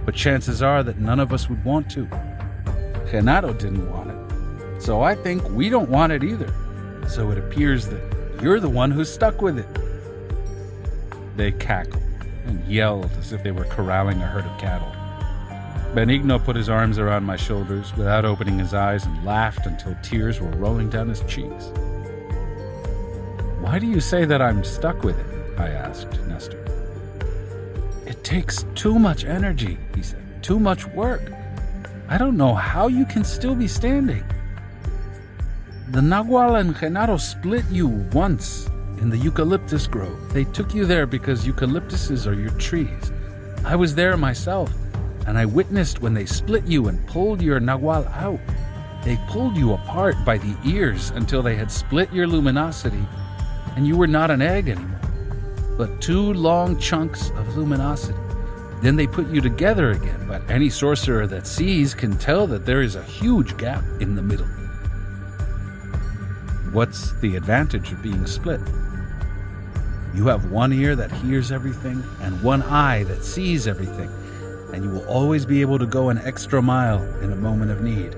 but chances are that none of us would want to. Genaro didn't want it, so I think we don't want it either. So it appears that you're the one who's stuck with it." They cackled and yelled as if they were corralling a herd of cattle. Benigno put his arms around my shoulders without opening his eyes and laughed until tears were rolling down his cheeks. "Why do you say that I'm stuck with it?" I asked Nestor. "It takes too much energy," he said. "Too much work. I don't know how you can still be standing. The Nagual and Genaro split you once in the eucalyptus grove. They took you there because eucalyptuses are your trees. I was there myself, and I witnessed when they split you and pulled your Nagual out. They pulled you apart by the ears until they had split your luminosity, and you were not an egg anymore, but two long chunks of luminosity. Then they put you together again, but any sorcerer that sees can tell that there is a huge gap in the middle." "What's the advantage of being split?" "You have one ear that hears everything and one eye that sees everything, and you will always be able to go an extra mile in a moment of need.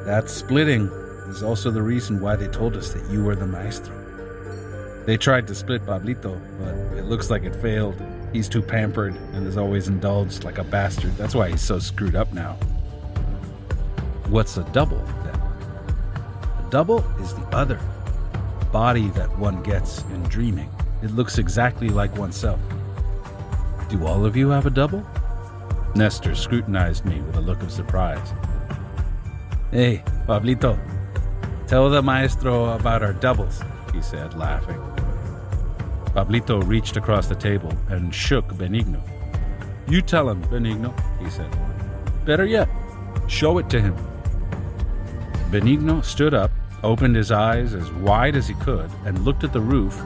That splitting is also the reason why they told us that you were the maestro. They tried to split Pablito, but it looks like it failed. He's too pampered and is always indulged like a bastard. That's why he's so screwed up now." "What's a double, then?" "A double is the other body that one gets in dreaming. It looks exactly like oneself." "Do all of you have a double?" Nestor scrutinized me with a look of surprise. "Hey, Pablito, tell the maestro about our doubles," he said, laughing. Pablito reached across the table and shook Benigno. "You tell him, Benigno," he said. "Better yet, show it to him." Benigno stood up, opened his eyes as wide as he could, and looked at the roof.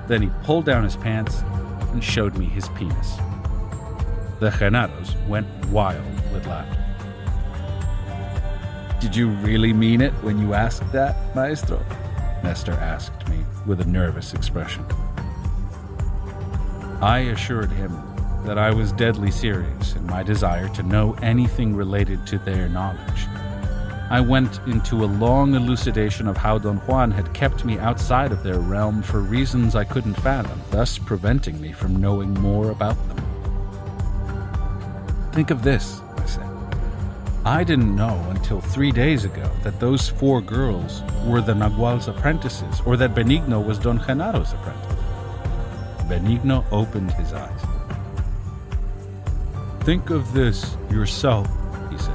Then he pulled down his pants and showed me his penis. The Genaros went wild with laughter. "Did you really mean it when you asked that, maestro?" Nestor asked me with a nervous expression. I assured him that I was deadly serious in my desire to know anything related to their knowledge. I went into a long elucidation of how Don Juan had kept me outside of their realm for reasons I couldn't fathom, thus preventing me from knowing more about them. "Think of this," I said. "I didn't know until 3 days ago that those 4 girls were the Nagual's apprentices, or that Benigno was Don Genaro's apprentice." Benigno opened his eyes. "Think of this yourself," he said.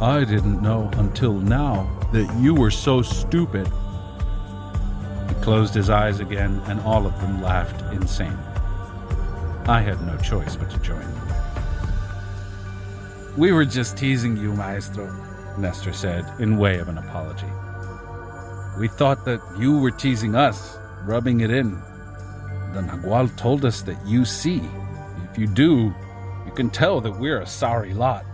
"I didn't know until now that you were so stupid." He closed his eyes again, and all of them laughed insanely. I had no choice but to join them. "We were just teasing you, maestro," Nestor said, in way of an apology. "We thought that you were teasing us, rubbing it in. The Nagual told us that you see. If you do, you can tell that we're a sorry lot.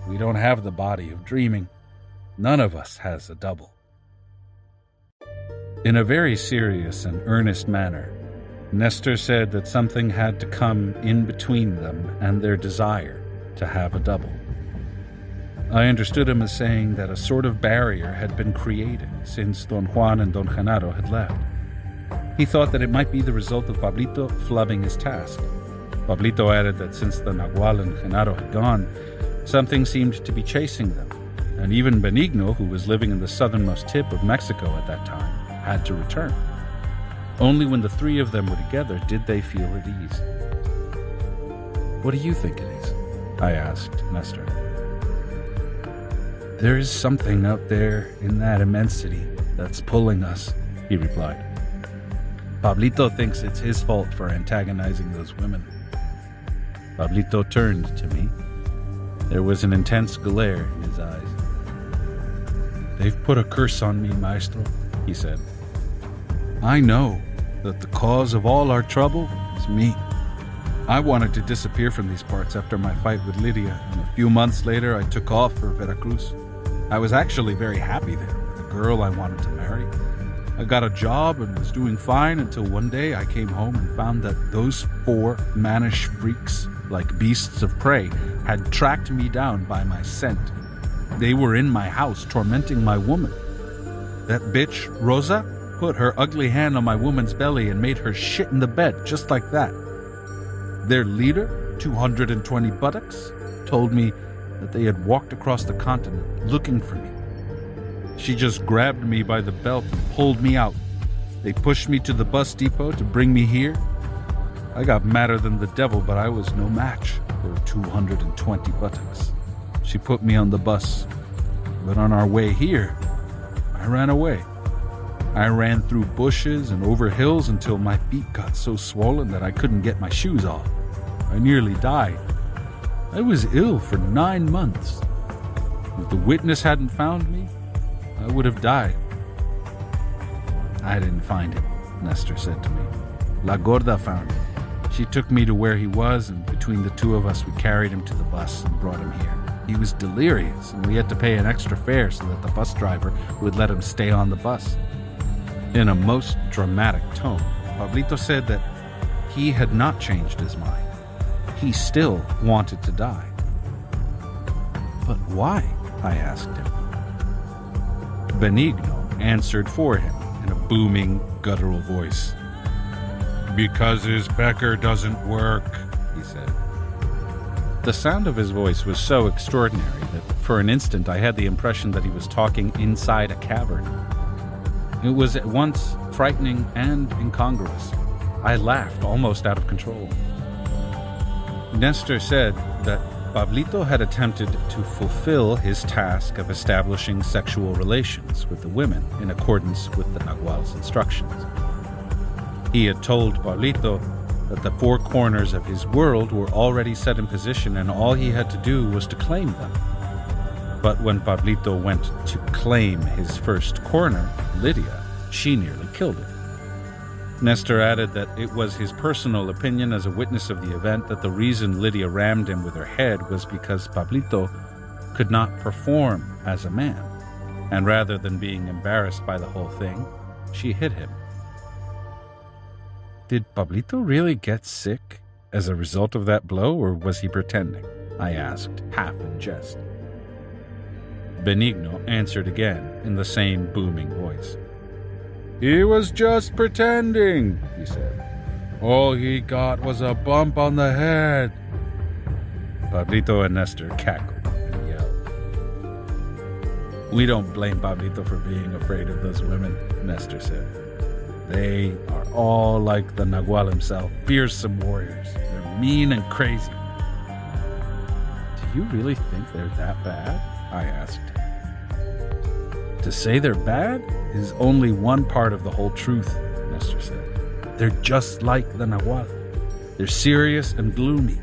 We don't have the body of dreaming. None of us has a double." In a very serious and earnest manner, Nestor said that something had to come in between them and their desire to have a double. I understood him as saying that a sort of barrier had been created since Don Juan and Don Genaro had left. He thought that it might be the result of Pablito flubbing his task. Pablito added that since the Nagual and Genaro had gone, something seemed to be chasing them, and even Benigno, who was living in the southernmost tip of Mexico at that time, had to return. Only when the 3 of them were together did they feel at ease. "What do you think it is?" I asked Nestor. "There is something out there in that immensity that's pulling us," he replied. "Pablito thinks it's his fault for antagonizing those women." Pablito turned to me. There was an intense glare in his eyes. "They've put a curse on me, maestro," he said. "I know that the cause of all our trouble is me. I wanted to disappear from these parts after my fight with Lydia, and a few months later I took off for Veracruz. I was actually very happy there with a girl I wanted to marry. I got a job and was doing fine until one day I came home and found that those 4 mannish freaks like beasts of prey, had tracked me down by my scent. They were in my house, tormenting my woman. That bitch, Rosa, put her ugly hand on my woman's belly and made her shit in the bed, just like that. Their leader, 220 buttocks, told me that they had walked across the continent looking for me. She just grabbed me by the belt and pulled me out. They pushed me to the bus depot to bring me here. I got madder than the devil, but I was no match for 220 buttocks. She put me on the bus, but on our way here, I ran away. I ran through bushes and over hills until my feet got so swollen that I couldn't get my shoes off. I nearly died. I was ill for 9 months. If the witness hadn't found me, I would have died. I didn't find him, Nestor said to me. La Gorda found him. She took me to where he was, and between the two of us, we carried him to the bus and brought him here. He was delirious, and we had to pay an extra fare so that the bus driver would let him stay on the bus. In a most dramatic tone, Pablito said that he had not changed his mind. He still wanted to die. But why? I asked him. Benigno answered for him in a booming, guttural voice. Because his pecker doesn't work, he said. The sound of his voice was so extraordinary that for an instant I had the impression that he was talking inside a cavern. It was at once frightening and incongruous. I laughed almost out of control. Nestor said that Pablito had attempted to fulfill his task of establishing sexual relations with the women in accordance with the Nagual's instructions. He had told Pablito that the four corners of his world were already set in position and all he had to do was to claim them. But when Pablito went to claim his first corner, Lydia, she nearly killed him. Nestor added that it was his personal opinion as a witness of the event that the reason Lydia rammed him with her head was because Pablito could not perform as a man, and rather than being embarrassed by the whole thing, she hit him. Did Pablito really get sick as a result of that blow, or was he pretending? I asked, half in jest. Benigno answered again in the same booming voice. He was just pretending, he said. All he got was a bump on the head. Pablito and Nestor cackled and yelled. We don't blame Pablito for being afraid of those women, Nestor said. They are all like the Nagual himself, fearsome warriors. They're mean and crazy. Do you really think they're that bad? I asked. To say they're bad is only one part of the whole truth, Nestor said. They're just like the Nagual. They're serious and gloomy.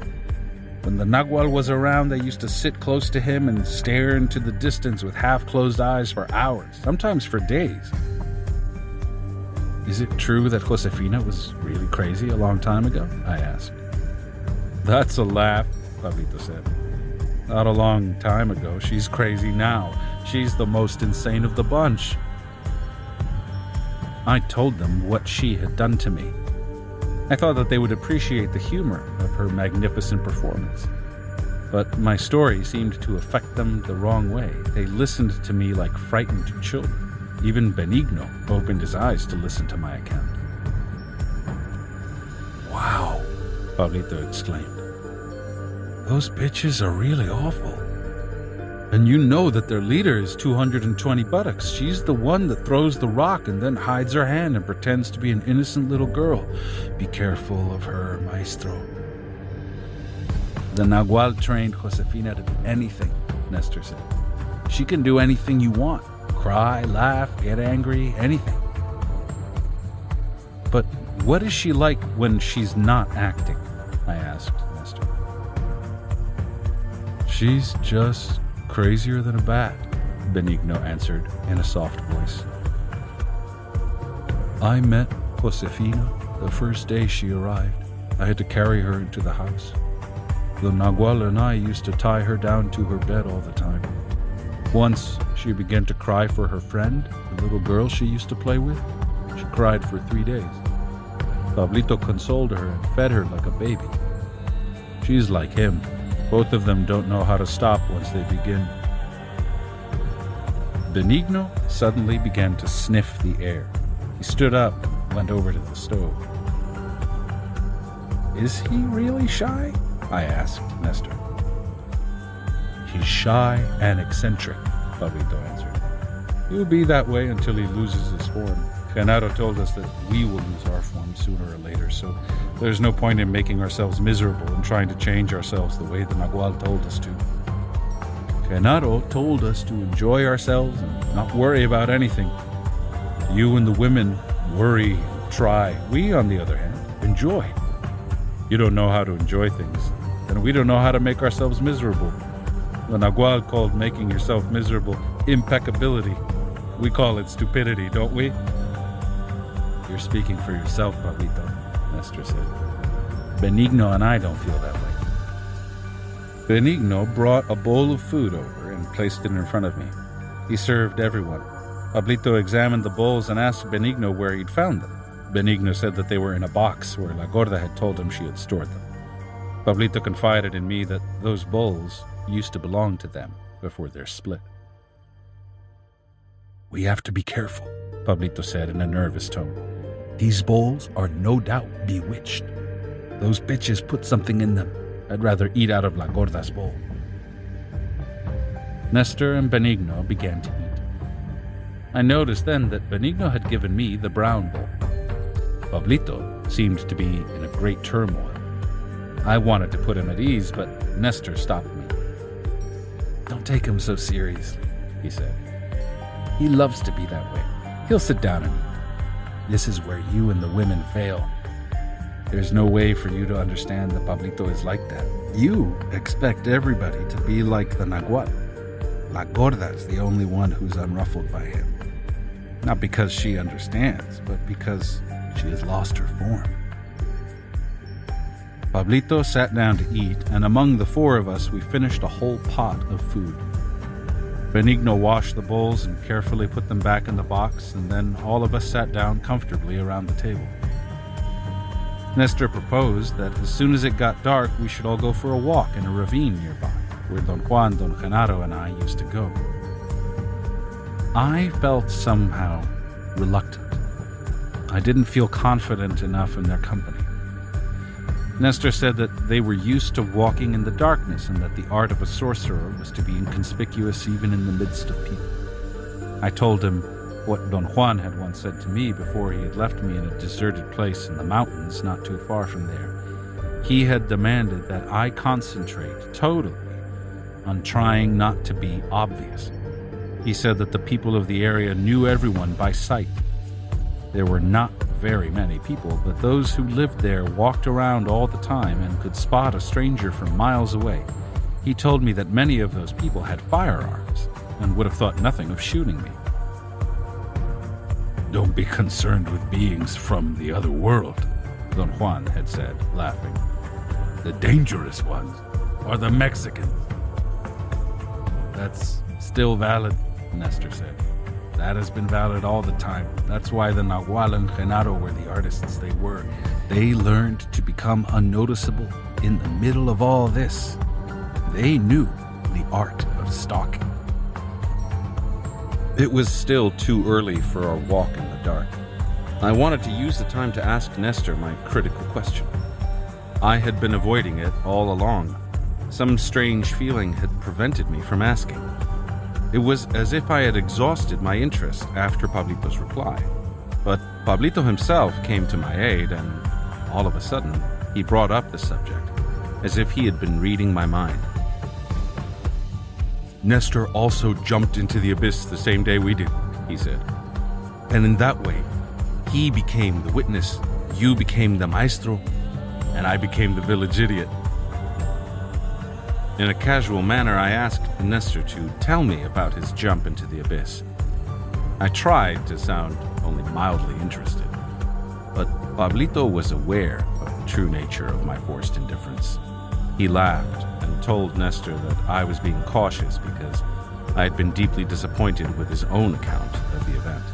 When the Nagual was around, they used to sit close to him and stare into the distance with half-closed eyes for hours, sometimes for days. Is it true that Josefina was really crazy a long time ago? I asked. That's a laugh, Pablito said. Not a long time ago. She's crazy now. She's the most insane of the bunch. I told them what she had done to me. I thought that they would appreciate the humor of her magnificent performance. But my story seemed to affect them the wrong way. They listened to me like frightened children. Even Benigno opened his eyes to listen to my account. Wow, Pablito exclaimed. Those bitches are really awful. And you know that their leader is 220 buttocks. She's the one that throws the rock and then hides her hand and pretends to be an innocent little girl. Be careful of her, maestro. The Nagual trained Josefina to do anything, Nestor said. She can do anything you want. Cry, laugh, get angry, anything. But what is she like when she's not acting? I asked Nestor. She's just crazier than a bat, Benigno answered in a soft voice. I met Josefina the first day she arrived. I had to carry her into the house. The Nagual and I used to tie her down to her bed all the time. Once she began to cry for her friend, the little girl she used to play with. She cried for 3 days. Pablito consoled her and fed her like a baby. She's like him. Both of them don't know how to stop once they begin. Benigno suddenly began to sniff the air. He stood up and went over to the stove. Is he really shy? I asked Nestor. He's shy and eccentric, Pablito answered. He'll be that way until he loses his form. Genaro told us that we will lose our form sooner or later, so there's no point in making ourselves miserable and trying to change ourselves the way the Nagual told us to. Genaro told us to enjoy ourselves and not worry about anything. You and the women worry and try. We, on the other hand, enjoy. You don't know how to enjoy things, and we don't know how to make ourselves miserable. The Nagual called making yourself miserable impeccability. We call it stupidity, don't we? You're speaking for yourself, Pablito, Nestor said. Benigno and I don't feel that way. Benigno brought a bowl of food over and placed it in front of me. He served everyone. Pablito examined the bowls and asked Benigno where he'd found them. Benigno said that they were in a box where La Gorda had told him she had stored them. Pablito confided in me that those bowls used to belong to them before they're split. We have to be careful, Pablito said in a nervous tone. These bowls are no doubt bewitched. Those bitches put something in them. I'd rather eat out of La Gorda's bowl. Nestor and Benigno began to eat. I noticed then that Benigno had given me the brown bowl. Pablito seemed to be in a great turmoil. I wanted to put him at ease, but Nestor stopped me. Don't take him so seriously, he said. He loves to be that way. He'll sit down and eat. This is where you and the women fail. There's no way for you to understand that Pablito is like that. You expect everybody to be like the Nagual. La Gorda's the only one who's unruffled by him. Not because she understands, but because she has lost her form. Pablito sat down to eat, and among the four of us, we finished a whole pot of food. Benigno washed the bowls and carefully put them back in the box, and then all of us sat down comfortably around the table. Nestor proposed that as soon as it got dark, we should all go for a walk in a ravine nearby, where Don Juan, Don Genaro, and I used to go. I felt somehow reluctant. I didn't feel confident enough in their company. Nestor said that they were used to walking in the darkness and that the art of a sorcerer was to be inconspicuous even in the midst of people. I told him what Don Juan had once said to me before he had left me in a deserted place in the mountains not too far from there. He had demanded that I concentrate totally on trying not to be obvious. He said that the people of the area knew everyone by sight. There were not very many people, but those who lived there walked around all the time and could spot a stranger from miles away. He told me that many of those people had firearms and would have thought nothing of shooting me. Don't be concerned with beings from the other world, Don Juan had said, laughing. The dangerous ones are the Mexicans. That's still valid, Nestor said. That has been valid all the time. That's why the Nagual and Genaro were the artists they were. They learned to become unnoticeable in the middle of all this. They knew the art of stalking. It was still too early for our walk in the dark. I wanted to use the time to ask Nestor my critical question. I had been avoiding it all along. Some strange feeling had prevented me from asking. It was as if I had exhausted my interest after Pablito's reply. But Pablito himself came to my aid, and all of a sudden, he brought up the subject, as if he had been reading my mind. Nestor also jumped into the abyss the same day we did, he said. And in that way, he became the witness, you became the maestro, and I became the village idiot. In a casual manner, I asked Nestor to tell me about his jump into the abyss. I tried to sound only mildly interested, but Pablito was aware of the true nature of my forced indifference. He laughed and told Nestor that I was being cautious because I had been deeply disappointed with his own account of the event.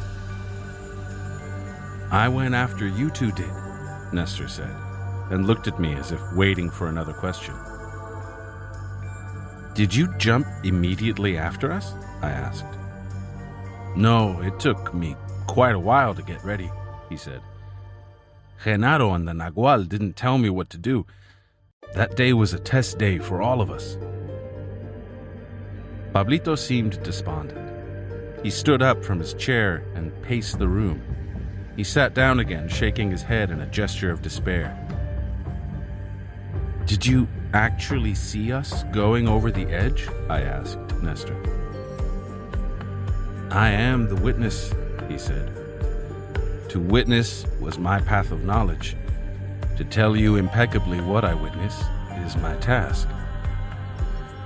I went after you two did, Nestor said, and looked at me as if waiting for another question. Did you jump immediately after us? I asked. No, it took me quite a while to get ready, he said. Genaro and the Nagual didn't tell me what to do. That day was a test day for all of us. Pablito seemed despondent. He stood up from his chair and paced the room. He sat down again, shaking his head in a gesture of despair. Did you actually see us going over the edge? I asked Nestor. I am the witness, he said. To witness was my path of knowledge. To tell you impeccably what I witness is my task.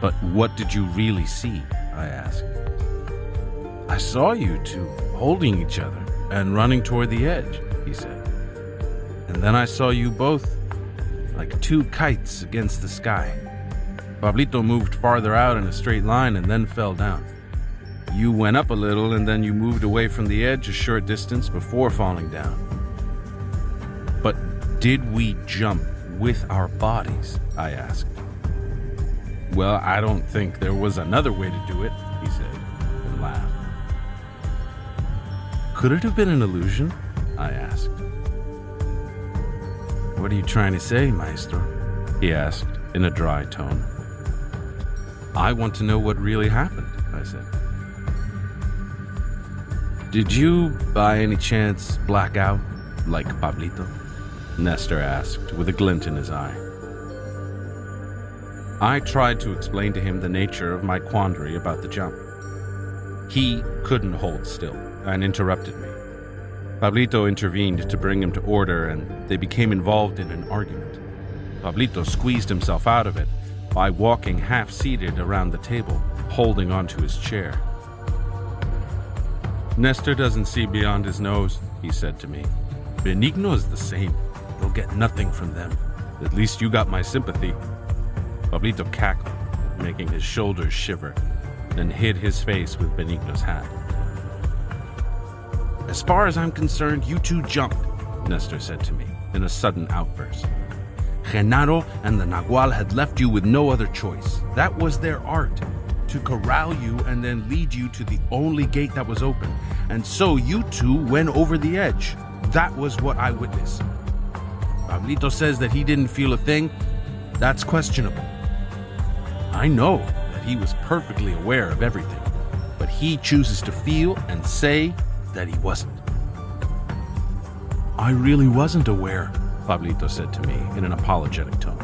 But what did you really see? I asked. I saw you two holding each other and running toward the edge, he said. And then I saw you both like two kites against the sky. Pablito moved farther out in a straight line and then fell down. You went up a little and then you moved away from the edge a short distance before falling down. But did we jump with our bodies? I asked. Well, I don't think there was another way to do it, he said, and laughed. Could it have been an illusion? I asked. What are you trying to say, Maestro? He asked in a dry tone. I want to know what really happened, I said. Did you, by any chance, black out, like Pablito? Nestor asked, with a glint in his eye. I tried to explain to him the nature of my quandary about the jump. He couldn't hold still and interrupted me. Pablito intervened to bring him to order, and they became involved in an argument. Pablito squeezed himself out of it by walking half-seated around the table, holding onto his chair. Nestor doesn't see beyond his nose, he said to me. Benigno is the same. You'll get nothing from them. At least you got my sympathy. Pablito cackled, making his shoulders shiver, then hid his face with Benigno's hat. As far as I'm concerned, you two jumped, Nestor said to me in a sudden outburst. Genaro and the Nagual had left you with no other choice. That was their art, to corral you and then lead you to the only gate that was open. And so you two went over the edge. That was what I witnessed. Pablito says that he didn't feel a thing. That's questionable. I know that he was perfectly aware of everything, but he chooses to feel and say that he wasn't. I really wasn't aware, Pablito said to me in an apologetic tone.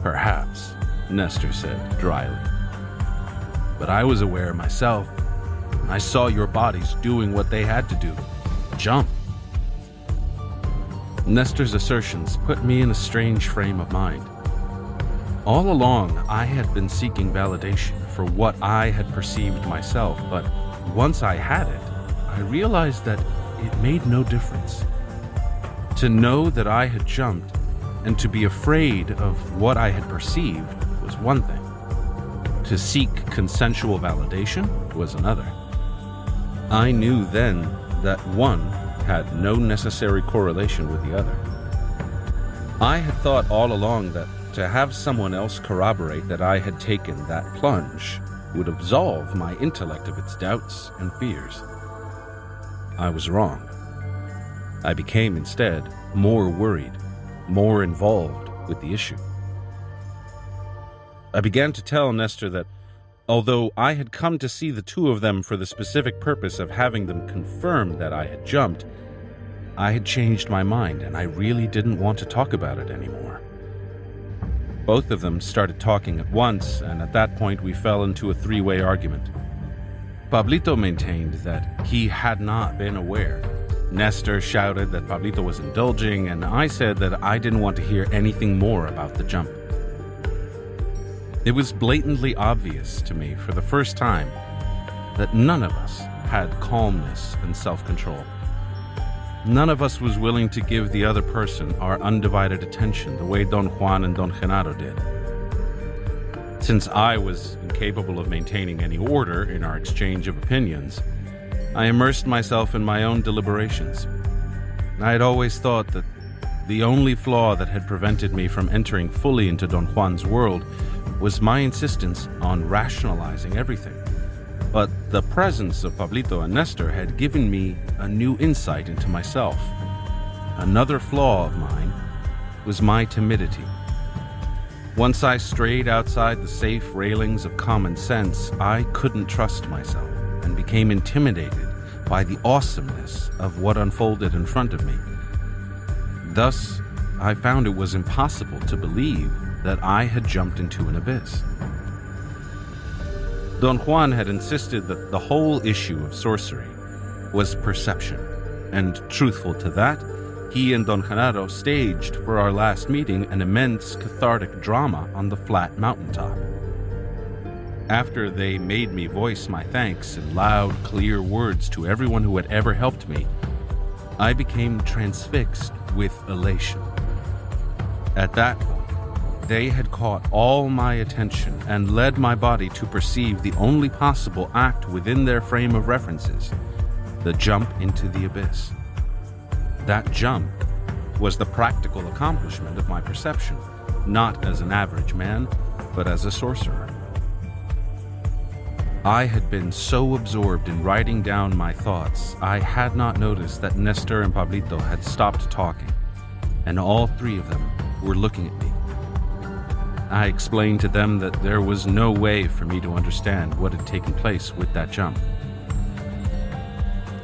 Perhaps, Nestor said dryly. But I was aware myself. I saw your bodies doing what they had to do. Jump. Nestor's assertions put me in a strange frame of mind. All along, I had been seeking validation for what I had perceived myself, but once I had it, I realized that it made no difference. To know that I had jumped and to be afraid of what I had perceived was one thing. To seek consensual validation was another. I knew then that one had no necessary correlation with the other. I had thought all along that to have someone else corroborate that I had taken that plunge would absolve my intellect of its doubts and fears. I was wrong. I became instead more worried, more involved with the issue. I began to tell Nestor that although I had come to see the two of them for the specific purpose of having them confirm that I had jumped, I had changed my mind and I really didn't want to talk about it anymore. Both of them started talking at once, and at that point we fell into a three-way argument. Pablito maintained that he had not been aware. Nestor shouted that Pablito was indulging, and I said that I didn't want to hear anything more about the jump. It was blatantly obvious to me for the first time that none of us had calmness and self-control. None of us was willing to give the other person our undivided attention the way Don Juan and Don Genaro did. Since I was incapable of maintaining any order in our exchange of opinions, I immersed myself in my own deliberations. I had always thought that the only flaw that had prevented me from entering fully into Don Juan's world was my insistence on rationalizing everything. But the presence of Pablito and Nestor had given me a new insight into myself. Another flaw of mine was my timidity. Once I strayed outside the safe railings of common sense, I couldn't trust myself and became intimidated by the awesomeness of what unfolded in front of me. Thus, I found it was impossible to believe that I had jumped into an abyss. Don Juan had insisted that the whole issue of sorcery was perception, and truthful to that, he and Don Genaro staged for our last meeting an immense cathartic drama on the flat mountaintop. After they made me voice my thanks in loud, clear words to everyone who had ever helped me, I became transfixed with elation. At that point, they had caught all my attention and led my body to perceive the only possible act within their frame of references, the jump into the abyss. That jump was the practical accomplishment of my perception, not as an average man, but as a sorcerer. I had been so absorbed in writing down my thoughts, I had not noticed that Nestor and Pablito had stopped talking, and all three of them were looking at me. I explained to them that there was no way for me to understand what had taken place with that jump.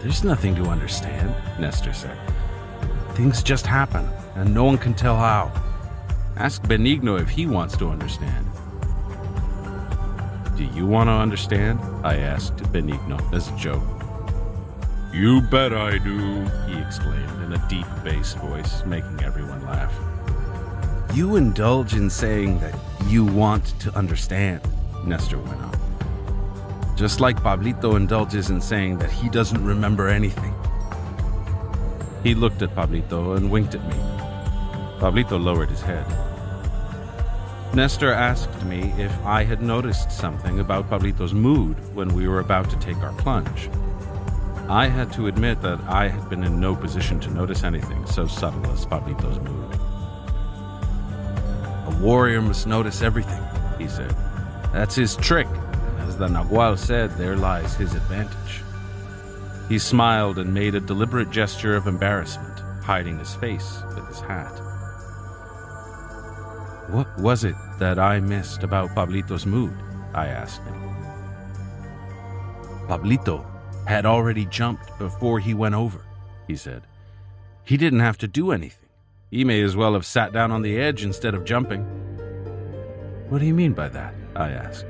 "There's nothing to understand," Nestor said. "Things just happen, and no one can tell how. Ask Benigno if he wants to understand." "Do you want to understand?" I asked Benigno as a joke. "You bet I do," he exclaimed in a deep bass voice, making everyone laugh. "You indulge in saying that you want to understand," Nestor went on. "Just like Pablito indulges in saying that he doesn't remember anything." He looked at Pablito and winked at me. Pablito lowered his head. Nestor asked me if I had noticed something about Pablito's mood when we were about to take our plunge. I had to admit that I had been in no position to notice anything so subtle as Pablito's mood. "A warrior must notice everything," he said. "That's his trick, and as the Nagual said, there lies his advantage." He smiled and made a deliberate gesture of embarrassment, hiding his face with his hat. "What was it that I missed about Pablito's mood?" I asked him. "Pablito had already jumped before he went over," he said. "He didn't have to do anything. He may as well have sat down on the edge instead of jumping." "What do you mean by that?" I asked.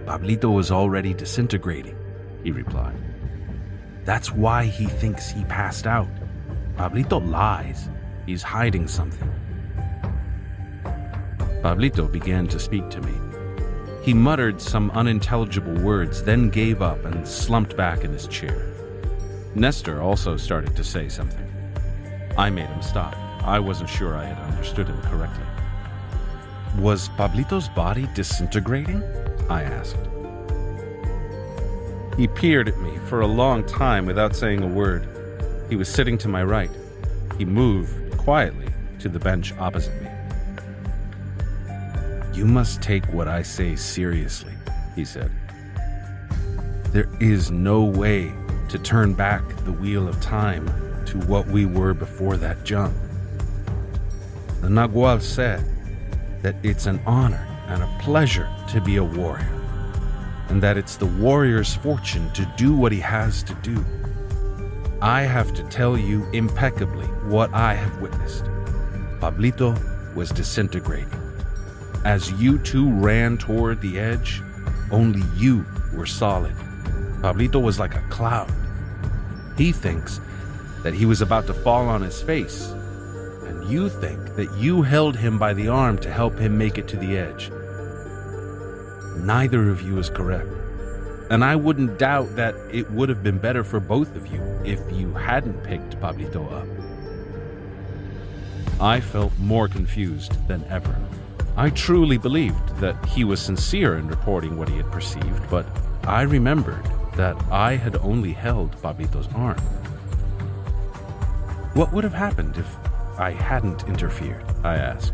"Pablito was already disintegrating," he replied. "That's why he thinks he passed out. Pablito lies. He's hiding something." Pablito began to speak to me. He muttered some unintelligible words, then gave up and slumped back in his chair. Nestor also started to say something. I made him stop. I wasn't sure I had understood him correctly. "Was Pablito's body disintegrating?" I asked. He peered at me for a long time without saying a word. He was sitting to my right. He moved quietly to the bench opposite me. "You must take what I say seriously," he said. "There is no way to turn back the wheel of time to what we were before that jump. The Nagual said that it's an honor and a pleasure to be a warrior, and that it's the warrior's fortune to do what he has to do. I have to tell you impeccably what I have witnessed. Pablito was disintegrating. As you two ran toward the edge, only you were solid. Pablito was like a cloud. He thinks that he was about to fall on his face, and you think that you held him by the arm to help him make it to the edge. Neither of you is correct, and I wouldn't doubt that it would have been better for both of you if you hadn't picked Pablito up." I felt more confused than ever. I truly believed that he was sincere in reporting what he had perceived, but I remembered that I had only held Pablito's arm. "What would have happened if I hadn't interfered?" I asked.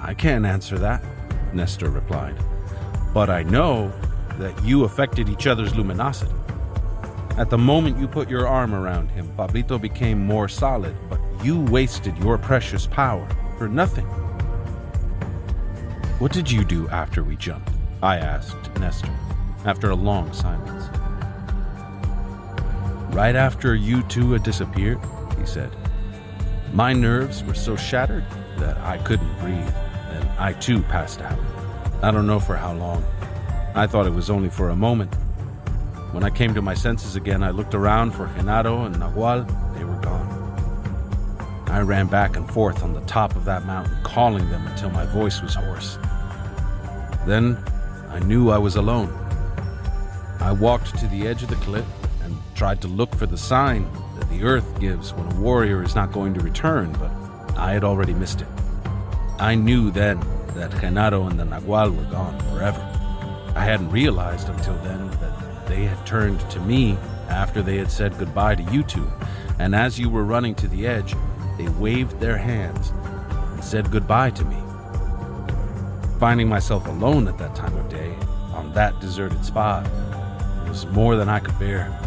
I can't answer that, Nestor replied. But I know that you affected each other's luminosity. At the moment you put your arm around him, Pablito became more solid, but you wasted your precious power for nothing. What did you do after we jumped? I asked Nestor, after a long silence. Right after you two had disappeared, he said, my nerves were so shattered that I couldn't breathe, and I too passed out. I don't know for how long. I thought it was only for a moment. When I came to my senses again, I looked around for Genaro and Nagual. They were gone. I ran back and forth on the top of that mountain, calling them until my voice was hoarse. Then I knew I was alone. I walked to the edge of the cliff and tried to look for the sign that the earth gives when a warrior is not going to return, but I had already missed it. I knew then that Genaro and the Nagual were gone forever. I hadn't realized until then that they had turned to me after they had said goodbye to you two, and as you were running to the edge, they waved their hands and said goodbye to me. Finding myself alone at that time of day, on that deserted spot, was more than I could bear.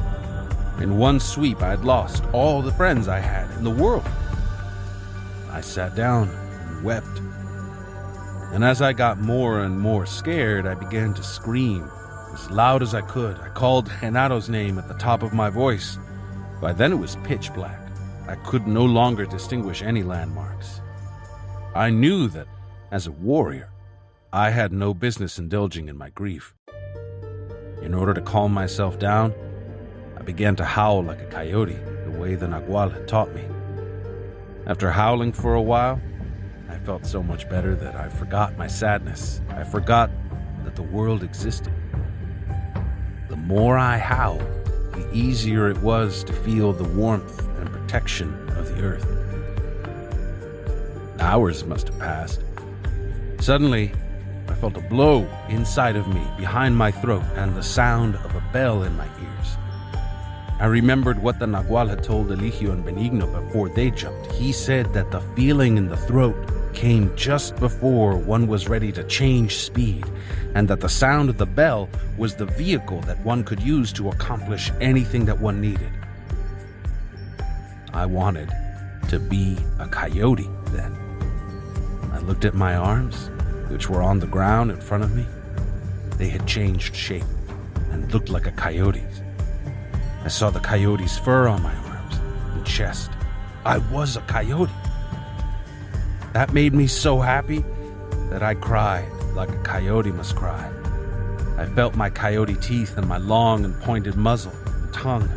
In one sweep, I had lost all the friends I had in the world. I sat down and wept. And as I got more and more scared, I began to scream as loud as I could. I called Genaro's name at the top of my voice. By then it was pitch black. I could no longer distinguish any landmarks. I knew that, as a warrior, I had no business indulging in my grief. In order to calm myself down, I began to howl like a coyote, the way the Nagual had taught me. After howling for a while, I felt so much better that I forgot my sadness. I forgot that the world existed. The more I howled, the easier it was to feel the warmth and protection of the earth. Hours must have passed. Suddenly, I felt a blow inside of me, behind my throat, and the sound of a bell in my ears. I remembered what the Nagual had told Eligio and Benigno before they jumped. He said that the feeling in the throat came just before one was ready to change speed, and that the sound of the bell was the vehicle that one could use to accomplish anything that one needed. I wanted to be a coyote then. I looked at my arms, which were on the ground in front of me. They had changed shape and looked like a coyote's. I saw the coyote's fur on my arms and chest. I was a coyote. That made me so happy that I cried like a coyote must cry. I felt my coyote teeth and my long and pointed muzzle and tongue.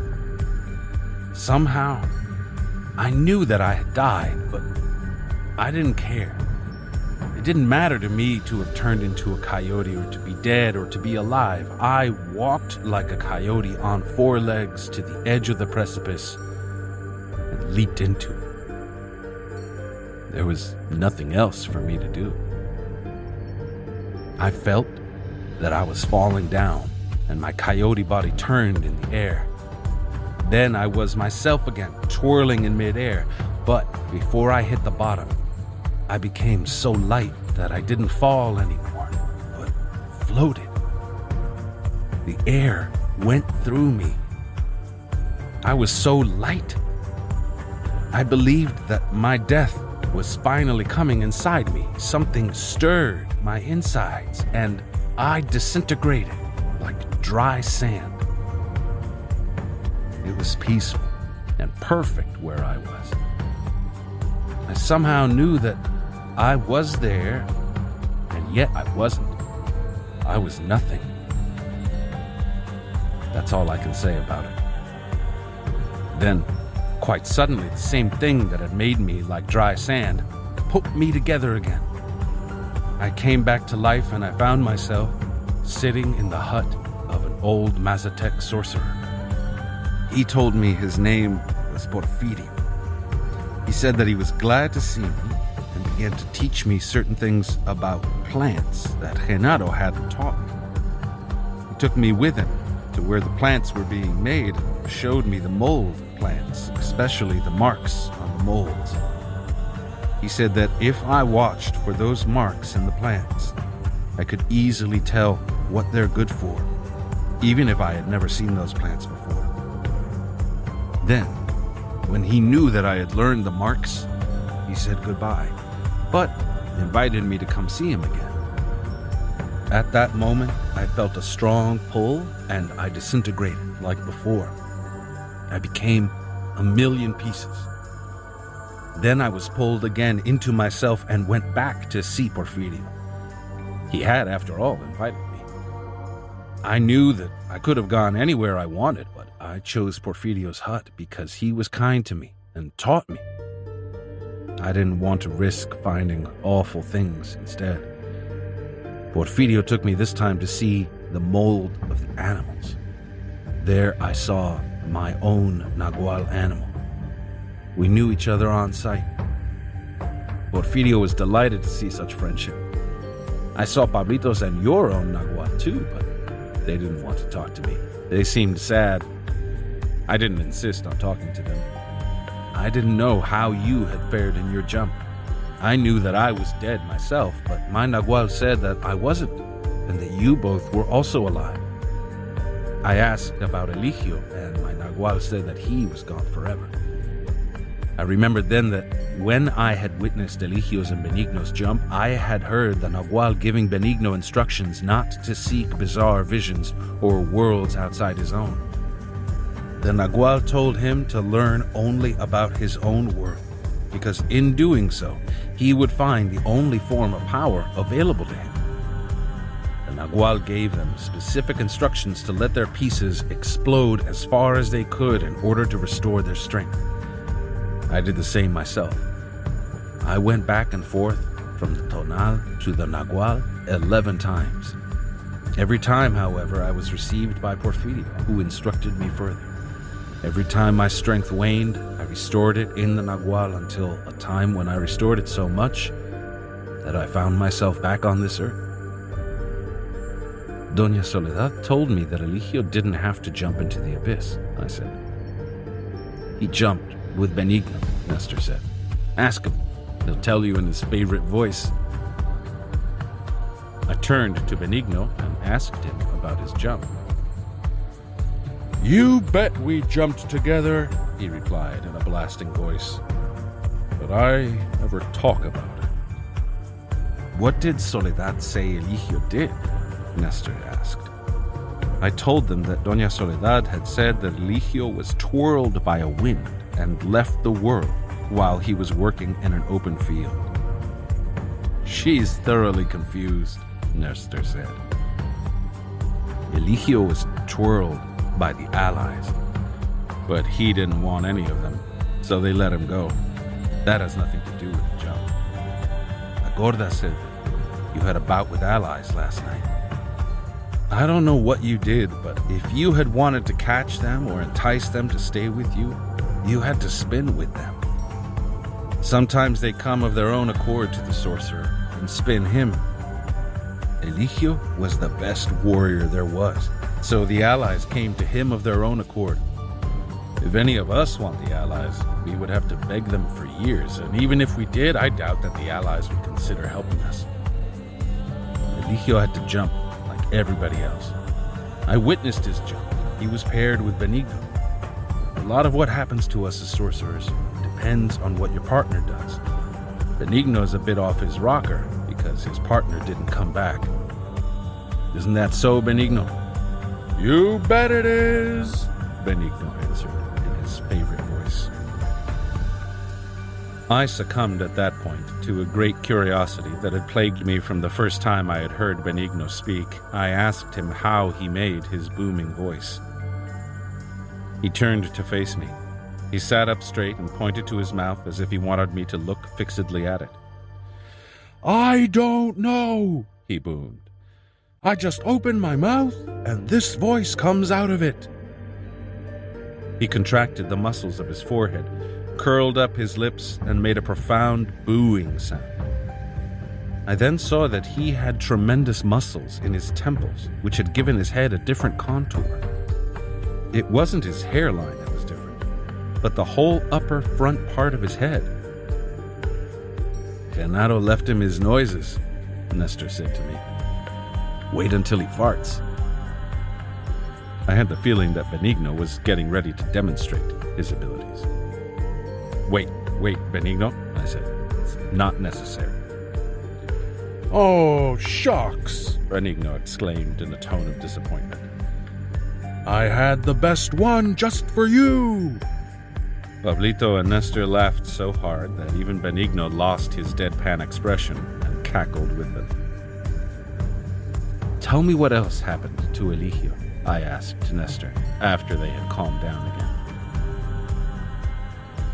Somehow, I knew that I had died, but I didn't care. It didn't matter to me to have turned into a coyote or to be dead or to be alive. I walked like a coyote on four legs to the edge of the precipice and leaped into it. There was nothing else for me to do. I felt that I was falling down and my coyote body turned in the air. Then I was myself again, twirling in midair, but before I hit the bottom, I became so light that I didn't fall anymore, but floated. The air went through me. I was so light. I believed that my death was finally coming inside me. Something stirred my insides, and I disintegrated like dry sand. It was peaceful and perfect where I was. I somehow knew that I was there, and yet I wasn't. I was nothing. That's all I can say about it. Then, quite suddenly, the same thing that had made me like dry sand put me together again. I came back to life and I found myself sitting in the hut of an old Mazatec sorcerer. He told me his name was Porfirio. He said that he was glad to see me and began to teach me certain things about plants that Genaro hadn't taught me. He took me with him to where the plants were being made and showed me the mold of plants, especially the marks on the molds. He said that if I watched for those marks in the plants, I could easily tell what they're good for, even if I had never seen those plants before. Then, when he knew that I had learned the marks, he said goodbye, but invited me to come see him again. At that moment, I felt a strong pull and I disintegrated like before. I became a million pieces. Then I was pulled again into myself and went back to see Porfirio. He had, after all, invited me. I knew that I could have gone anywhere I wanted, but I chose Porfirio's hut because he was kind to me and taught me. I didn't want to risk finding awful things instead. Porfirio took me this time to see the mold of the animals. There I saw my own Nagual animal. We knew each other on sight. Porfirio was delighted to see such friendship. I saw Pablitos and your own Nagual too, but they didn't want to talk to me. They seemed sad. I didn't insist on talking to them. I didn't know how you had fared in your jump. I knew that I was dead myself, but my Nagual said that I wasn't, and that you both were also alive. I asked about Eligio, and my Nagual said that he was gone forever. I remembered then that when I had witnessed Eligio's and Benigno's jump, I had heard the Nagual giving Benigno instructions not to seek bizarre visions or worlds outside his own. The Nagual told him to learn only about his own world, because in doing so, he would find the only form of power available to him. The Nagual gave them specific instructions to let their pieces explode as far as they could in order to restore their strength. I did the same myself. I went back and forth from the Tonal to the Nagual 11 times. Every time, however, I was received by Porfirio, who instructed me further. Every time my strength waned, I restored it in the Nagual until a time when I restored it so much that I found myself back on this earth. Doña Soledad told me that Eligio didn't have to jump into the abyss, I said. He jumped with Benigno, Nestor said. Ask him. He'll tell you in his favorite voice. I turned to Benigno and asked him about his jump. You bet we jumped together, he replied in a blasting voice. But I never talk about it. What did Soledad say Eligio did? Nestor asked. I told them that Doña Soledad had said that Eligio was twirled by a wind and left the world while he was working in an open field. She's thoroughly confused, Nestor said. Eligio was twirled by the allies, but he didn't want any of them, so they let him go. That has nothing to do with the jump. La Gorda said you had a bout with allies last night. I don't know what you did, but if you had wanted to catch them or entice them to stay with you, you had to spin with them. Sometimes they come of their own accord to the sorcerer and spin him. Eligio was the best warrior there was, so the allies came to him of their own accord. If any of us want the allies, we would have to beg them for years, and even if we did, I doubt that the allies would consider helping us. Eligio had to jump like everybody else. I witnessed his jump. He was paired with Benigno. A lot of what happens to us as sorcerers depends on what your partner does. Benigno's a bit off his rocker because his partner didn't come back. Isn't that so, Benigno? You bet it is, Benigno answered in his favorite voice. I succumbed at that point to a great curiosity that had plagued me from the first time I had heard Benigno speak. I asked him how he made his booming voice. He turned to face me. He sat up straight and pointed to his mouth as if he wanted me to look fixedly at it. I don't know, he boomed. I just open my mouth, and this voice comes out of it. He contracted the muscles of his forehead, curled up his lips, and made a profound booing sound. I then saw that he had tremendous muscles in his temples, which had given his head a different contour. It wasn't his hairline that was different, but the whole upper front part of his head. Genaro left him his noises, Nestor said to me. Wait until he farts. I had the feeling that Benigno was getting ready to demonstrate his abilities. Wait, Benigno, I said. It's not necessary. Oh, shucks, Benigno exclaimed in a tone of disappointment. I had the best one just for you. Pablito and Nestor laughed so hard that even Benigno lost his deadpan expression and cackled with them. Tell me what else happened to Eligio, I asked Nestor, after they had calmed down again.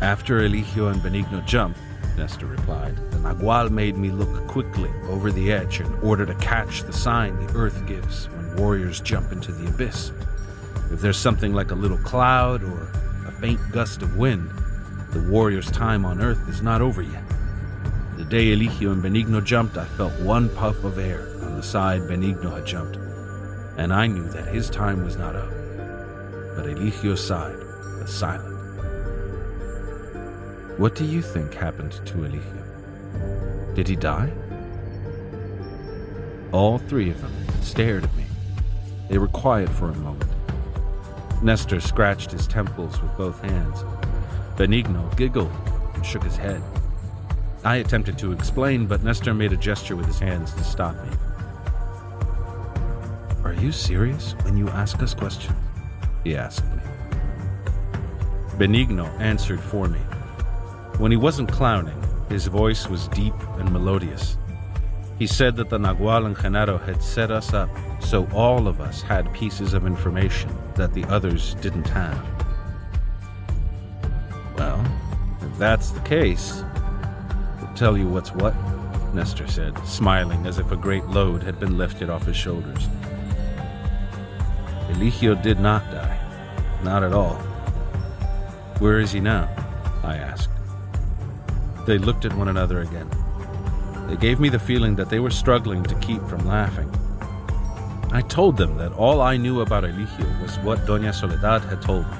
After Eligio and Benigno jumped, Nestor replied, the Nagual made me look quickly over the edge in order to catch the sign the earth gives when warriors jump into the abyss. If there's something like a little cloud or a faint gust of wind, the warrior's time on earth is not over yet. The day Eligio and Benigno jumped, I felt one puff of air on the side Benigno had jumped, and I knew that his time was not up. But Eligio's side was silent. What do you think happened to Eligio? Did he die? All three of them stared at me. They were quiet for a moment. Nestor scratched his temples with both hands. Benigno giggled and shook his head. I attempted to explain, but Nestor made a gesture with his hands to stop me. Are you serious when you ask us questions? He asked me. Benigno answered for me. When he wasn't clowning, his voice was deep and melodious. He said that the Nagual and Genaro had set us up so all of us had pieces of information that the others didn't have. Well, if that's the case, I'll tell you what's what, Nestor said, smiling as if a great load had been lifted off his shoulders. Eligio did not die. Not at all. Where is he now? I asked. They looked at one another again. They gave me the feeling that they were struggling to keep from laughing. I told them that all I knew about Eligio was what Doña Soledad had told me.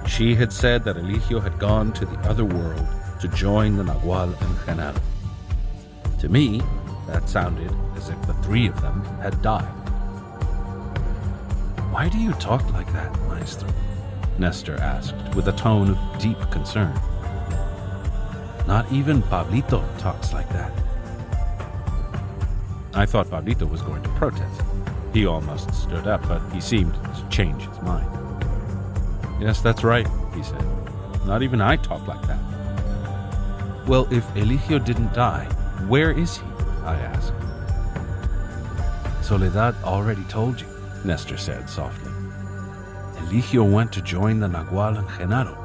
She had said that Eligio had gone to the other world to join the Nagual and Genaro. To me, that sounded as if the three of them had died. Why do you talk like that, Maestro? Nestor asked, with a tone of deep concern. Not even Pablito talks like that. I thought Pablito was going to protest. He almost stood up, but he seemed to change his mind. Yes, that's right, he said. Not even I talk like that. Well, if Eligio didn't die, where is he? I asked. Soledad already told you, Nestor said softly. Eligio went to join the Nagual and Genaro.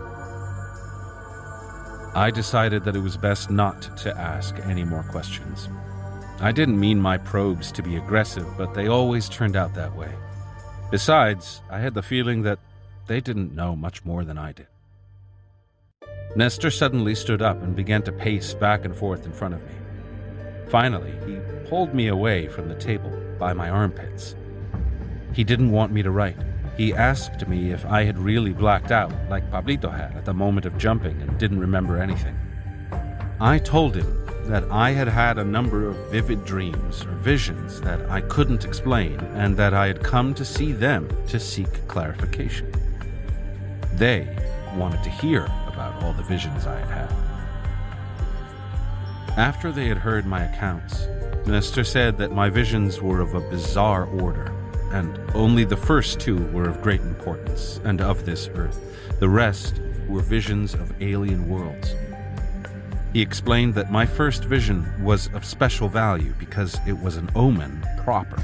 I decided that it was best not to ask any more questions. I didn't mean my probes to be aggressive, but they always turned out that way. Besides, I had the feeling that they didn't know much more than I did. Nestor suddenly stood up and began to pace back and forth in front of me. Finally, he pulled me away from the table by my armpits. He didn't want me to write. He asked me if I had really blacked out, like Pablito had at the moment of jumping and didn't remember anything. I told him that I had had a number of vivid dreams or visions that I couldn't explain, and that I had come to see them to seek clarification. They wanted to hear about all the visions I had had. After they had heard my accounts, Nestor said that my visions were of a bizarre order, and only the first two were of great importance and of this earth. The rest were visions of alien worlds. He explained that my first vision was of special value because it was an omen proper.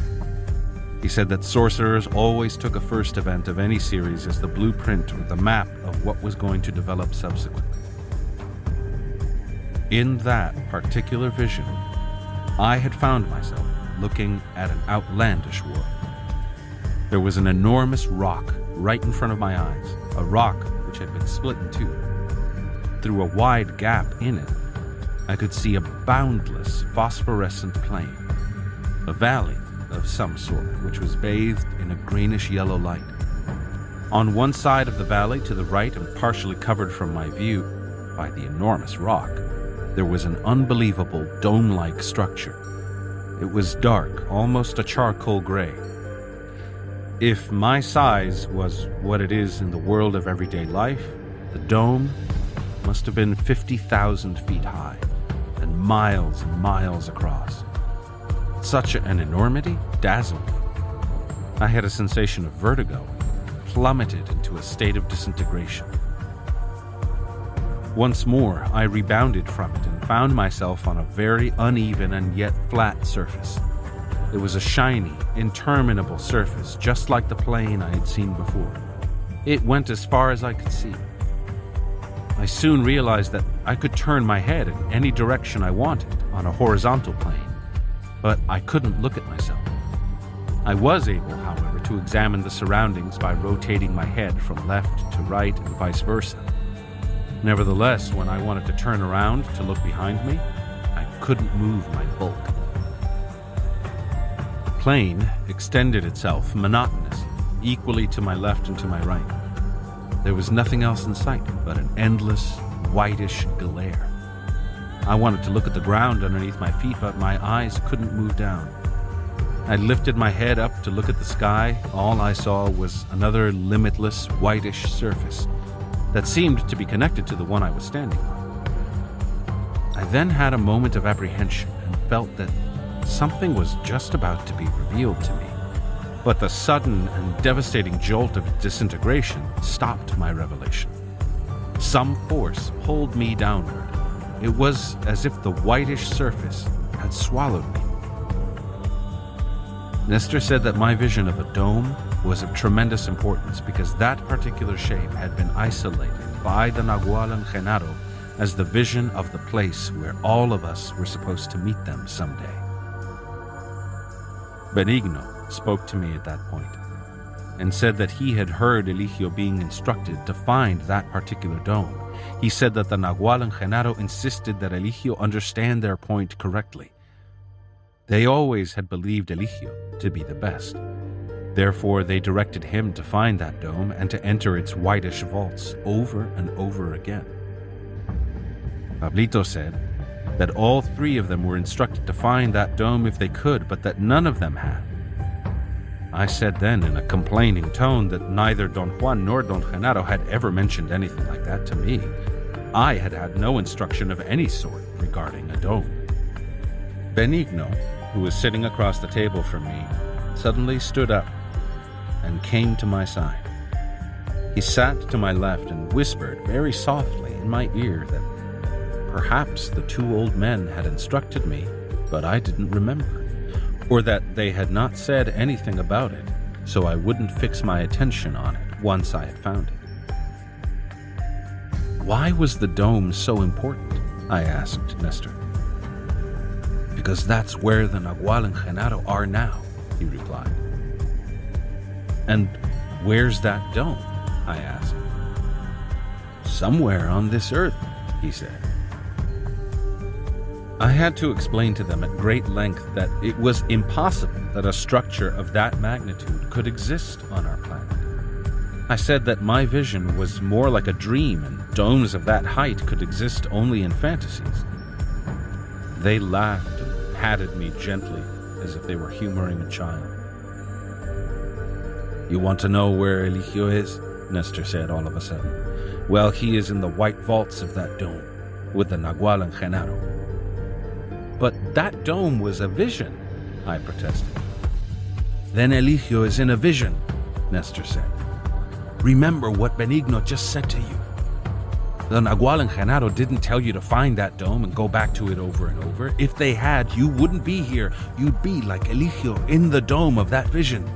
He said that sorcerers always took a first event of any series as the blueprint or the map of what was going to develop subsequently. In that particular vision, I had found myself looking at an outlandish world. There was an enormous rock right in front of my eyes, a rock which had been split in two. Through a wide gap in it, I could see a boundless phosphorescent plain, a valley of some sort which was bathed in a greenish-yellow light. On one side of the valley to the right and partially covered from my view by the enormous rock there was an unbelievable dome-like structure. It was dark, almost a charcoal gray. If my size was what it is in the world of everyday life, the dome must have been 50,000 feet high and miles across. Such an enormity dazzled me. I had a sensation of vertigo, plummeted into a state of disintegration. Once more, I rebounded from it and found myself on a very uneven and yet flat surface. It was a shiny, interminable surface, just like the plane I had seen before. It went as far as I could see. I soon realized that I could turn my head in any direction I wanted on a horizontal plane, but I couldn't look at myself. I was able, however, to examine the surroundings by rotating my head from left to right and vice versa. Nevertheless, when I wanted to turn around to look behind me, I couldn't move my bulk. The plane extended itself monotonously, equally to my left and to my right. There was nothing else in sight but an endless, whitish glare. I wanted to look at the ground underneath my feet, but my eyes couldn't move down. I lifted my head up to look at the sky. All I saw was another limitless, whitish surface that seemed to be connected to the one I was standing on. I then had a moment of apprehension and felt that something was just about to be revealed to me. But the sudden and devastating jolt of disintegration stopped my revelation. Some force pulled me downward. It was as if the whitish surface had swallowed me. Nestor said that my vision of a dome was of tremendous importance because that particular shape had been isolated by the Nagual and Genaro as the vision of the place where all of us were supposed to meet them someday. Benigno spoke to me at that point and said that he had heard Eligio being instructed to find that particular dome. He said that the Nagual and Genaro insisted that Eligio understand their point correctly. They always had believed Eligio to be the best. Therefore, they directed him to find that dome and to enter its whitish vaults over and over again. Pablito said that all three of them were instructed to find that dome if they could, but that none of them had. I said then in a complaining tone that neither Don Juan nor Don Genaro had ever mentioned anything like that to me. I had had no instruction of any sort regarding a dome. Benigno, who was sitting across the table from me, suddenly stood up and came to my side. He sat to my left and whispered very softly in my ear that perhaps the two old men had instructed me, but I didn't remember, or that they had not said anything about it, so I wouldn't fix my attention on it once I had found it. Why was the dome so important? I asked Nestor. Because that's where the Nagual and Genaro are now, he replied. And where's that dome? I asked. Somewhere on this earth, he said. I had to explain to them at great length that it was impossible that a structure of that magnitude could exist on our planet. I said that my vision was more like a dream and domes of that height could exist only in fantasies. They laughed and patted me gently as if they were humoring a child. You want to know where Eligio is? Nestor said all of a sudden. Well, he is in the white vaults of that dome, with the Nagual and Genaro. But that dome was a vision, I protested. Then Eligio is in a vision, Nestor said. Remember what Benigno just said to you. The Nagual and Genaro didn't tell you to find that dome and go back to it over and over. If they had, you wouldn't be here. You'd be like Eligio in the dome of that vision.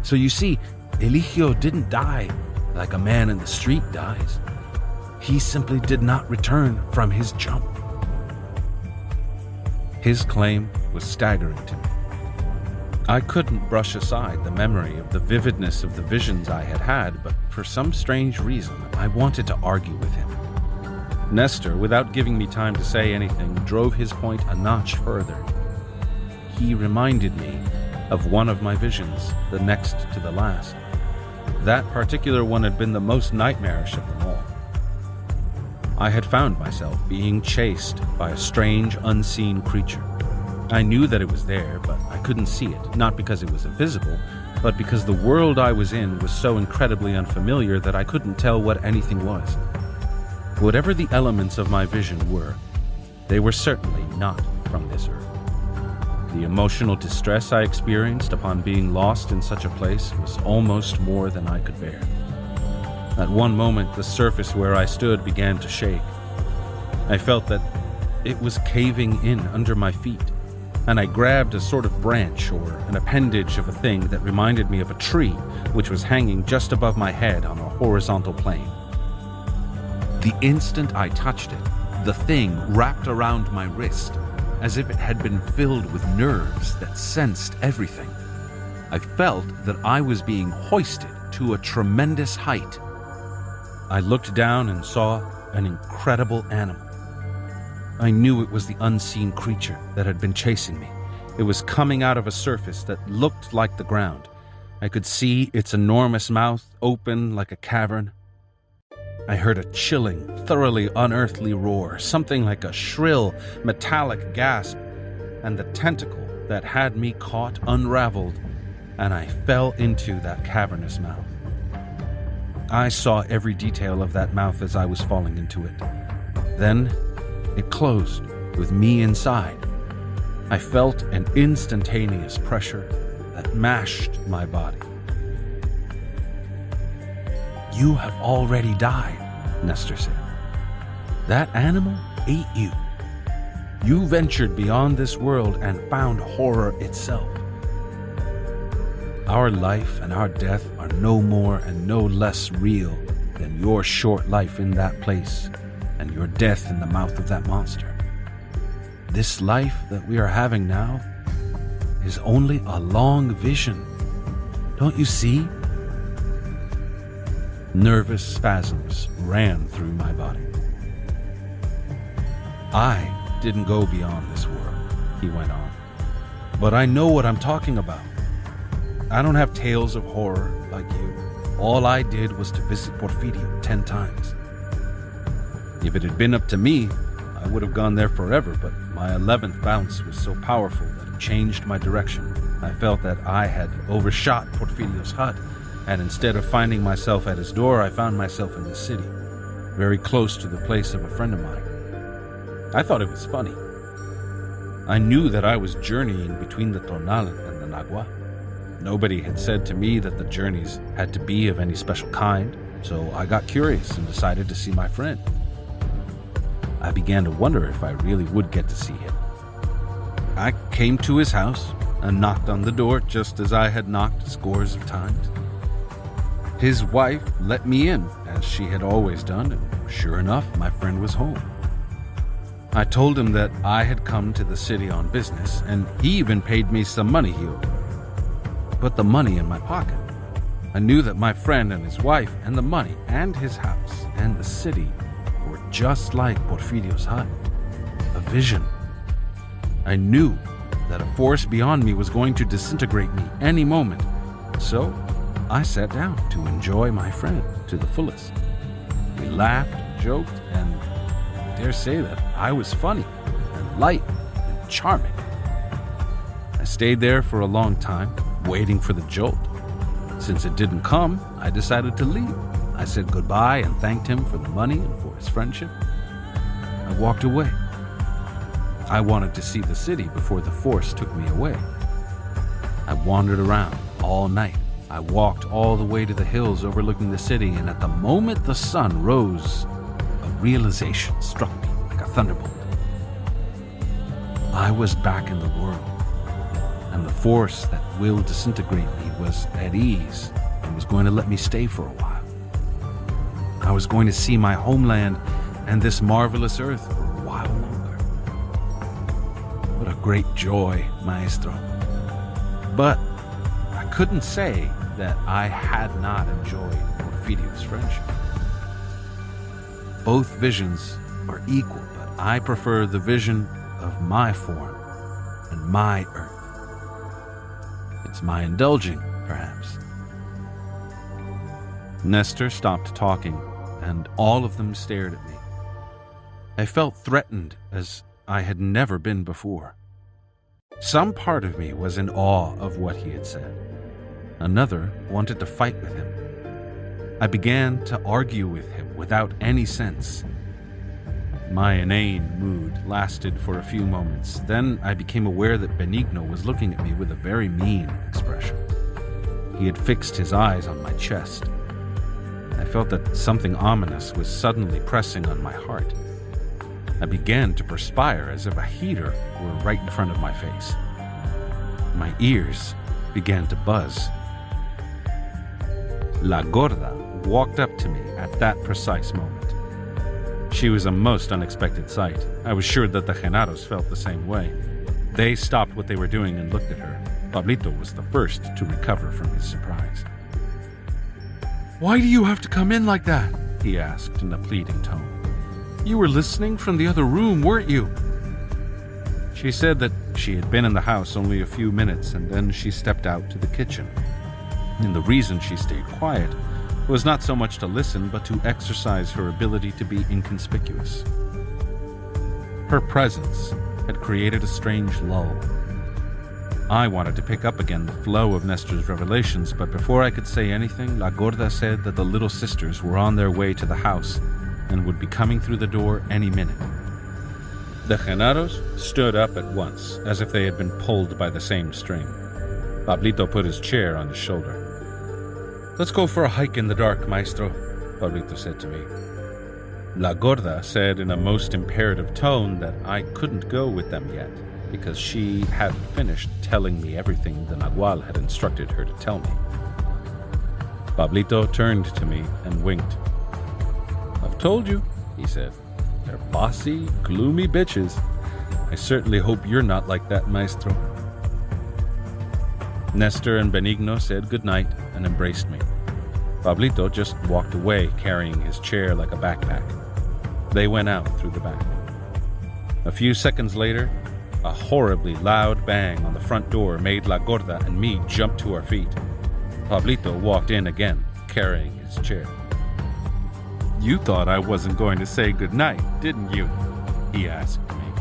So you see, Eligio didn't die like a man in the street dies. He simply did not return from his jump. His claim was staggering to me. I couldn't brush aside the memory of the vividness of the visions I had had, but for some strange reason, I wanted to argue with him. Nestor, without giving me time to say anything, drove his point a notch further. He reminded me of one of my visions, the next to the last. That particular one had been the most nightmarish of them all. I had found myself being chased by a strange, unseen creature. I knew that it was there, but I couldn't see it, not because it was invisible, but because the world I was in was so incredibly unfamiliar that I couldn't tell what anything was. Whatever the elements of my vision were, they were certainly not from this earth. The emotional distress I experienced upon being lost in such a place was almost more than I could bear. At one moment, the surface where I stood began to shake. I felt that it was caving in under my feet, and I grabbed a sort of branch or an appendage of a thing that reminded me of a tree which was hanging just above my head on a horizontal plane. The instant I touched it, the thing wrapped around my wrist as if it had been filled with nerves that sensed everything. I felt that I was being hoisted to a tremendous height. I looked down and saw an incredible animal. I knew it was the unseen creature that had been chasing me. It was coming out of a surface that looked like the ground. I could see its enormous mouth open like a cavern. I heard a chilling, thoroughly unearthly roar, something like a shrill, metallic gasp, and the tentacle that had me caught unraveled, and I fell into that cavernous mouth. I saw every detail of that mouth as I was falling into it. Then it closed with me inside. I felt an instantaneous pressure that mashed my body. "You have already died," Nestor said. "That animal ate you. You ventured beyond this world and found horror itself. Our life and our death are no more and no less real than your short life in that place and your death in the mouth of that monster. This life that we are having now is only a long vision. Don't you see?" Nervous spasms ran through my body. "I didn't go beyond this world," he went on, "but I know what I'm talking about. I don't have tales of horror like you. All I did was to visit Porfirio 10 times. If it had been up to me, I would have gone there forever, but my 11th bounce was so powerful that it changed my direction. I felt that I had overshot Porfirio's hut, and instead of finding myself at his door, I found myself in the city, very close to the place of a friend of mine. I thought it was funny. I knew that I was journeying between the Tonal and the Nagua. Nobody had said to me that the journeys had to be of any special kind, so I got curious and decided to see my friend. I began to wonder if I really would get to see him. I came to his house and knocked on the door just as I had knocked scores of times. His wife let me in, as she had always done, and sure enough, my friend was home. I told him that I had come to the city on business, and he even paid me some money he owed. Put the money in my pocket. I knew that my friend and his wife and the money and his house and the city were just like Porfirio's hut, a vision. I knew that a force beyond me was going to disintegrate me any moment, so I sat down to enjoy my friend to the fullest. We laughed, joked, and I dare say that I was funny and light and charming. I stayed there for a long time, waiting for the jolt. Since it didn't come, I decided to leave. I said goodbye and thanked him for the money and for his friendship. I walked away. I wanted to see the city before the force took me away. I wandered around all night. I walked all the way to the hills overlooking the city, and at the moment the sun rose, a realization struck me like a thunderbolt. I was back in the world, and the force that will disintegrate me was at ease and was going to let me stay for a while. I was going to see my homeland and this marvelous earth for a while longer. What a great joy, Maestro. But I couldn't say that I had not enjoyed Porfirio's friendship. Both visions are equal, but I prefer the vision of my form and my earth. It's my indulging, perhaps. Nestor stopped talking, and all of them stared at me. I felt threatened as I had never been before. Some part of me was in awe of what he had said. Another wanted to fight with him. I began to argue with him without any sense. My inane mood lasted for a few moments. Then I became aware that Benigno was looking at me with a very mean expression. He had fixed his eyes on my chest. I felt that something ominous was suddenly pressing on my heart. I began to perspire as if a heater were right in front of my face. My ears began to buzz. La Gorda walked up to me at that precise moment. She was a most unexpected sight. I was sure that the Genaros felt the same way. They stopped what they were doing and looked at her. Pablito was the first to recover from his surprise. "Why do you have to come in like that?" he asked in a pleading tone. "You were listening from the other room, weren't you?" She said that she had been in the house only a few minutes and then she stepped out to the kitchen. And the reason she stayed quiet was not so much to listen, but to exercise her ability to be inconspicuous. Her presence had created a strange lull. I wanted to pick up again the flow of Nestor's revelations, but before I could say anything, La Gorda said that the little sisters were on their way to the house and would be coming through the door any minute. The Genaros stood up at once, as if they had been pulled by the same string. Pablito put his chair on his shoulder. "Let's go for a hike in the dark, maestro," Pablito said to me. La Gorda said in a most imperative tone that I couldn't go with them yet, because she hadn't finished telling me everything the Nagual had instructed her to tell me. Pablito turned to me and winked. "I've told you," he said. "They're bossy, gloomy bitches. I certainly hope you're not like that, maestro." Nestor and Benigno said goodnight and embraced me. Pablito just walked away, carrying his chair like a backpack. They went out through the back. A few seconds later, a horribly loud bang on the front door made La Gorda and me jump to our feet. Pablito walked in again, carrying his chair. "You thought I wasn't going to say goodnight, didn't you?" he asked me,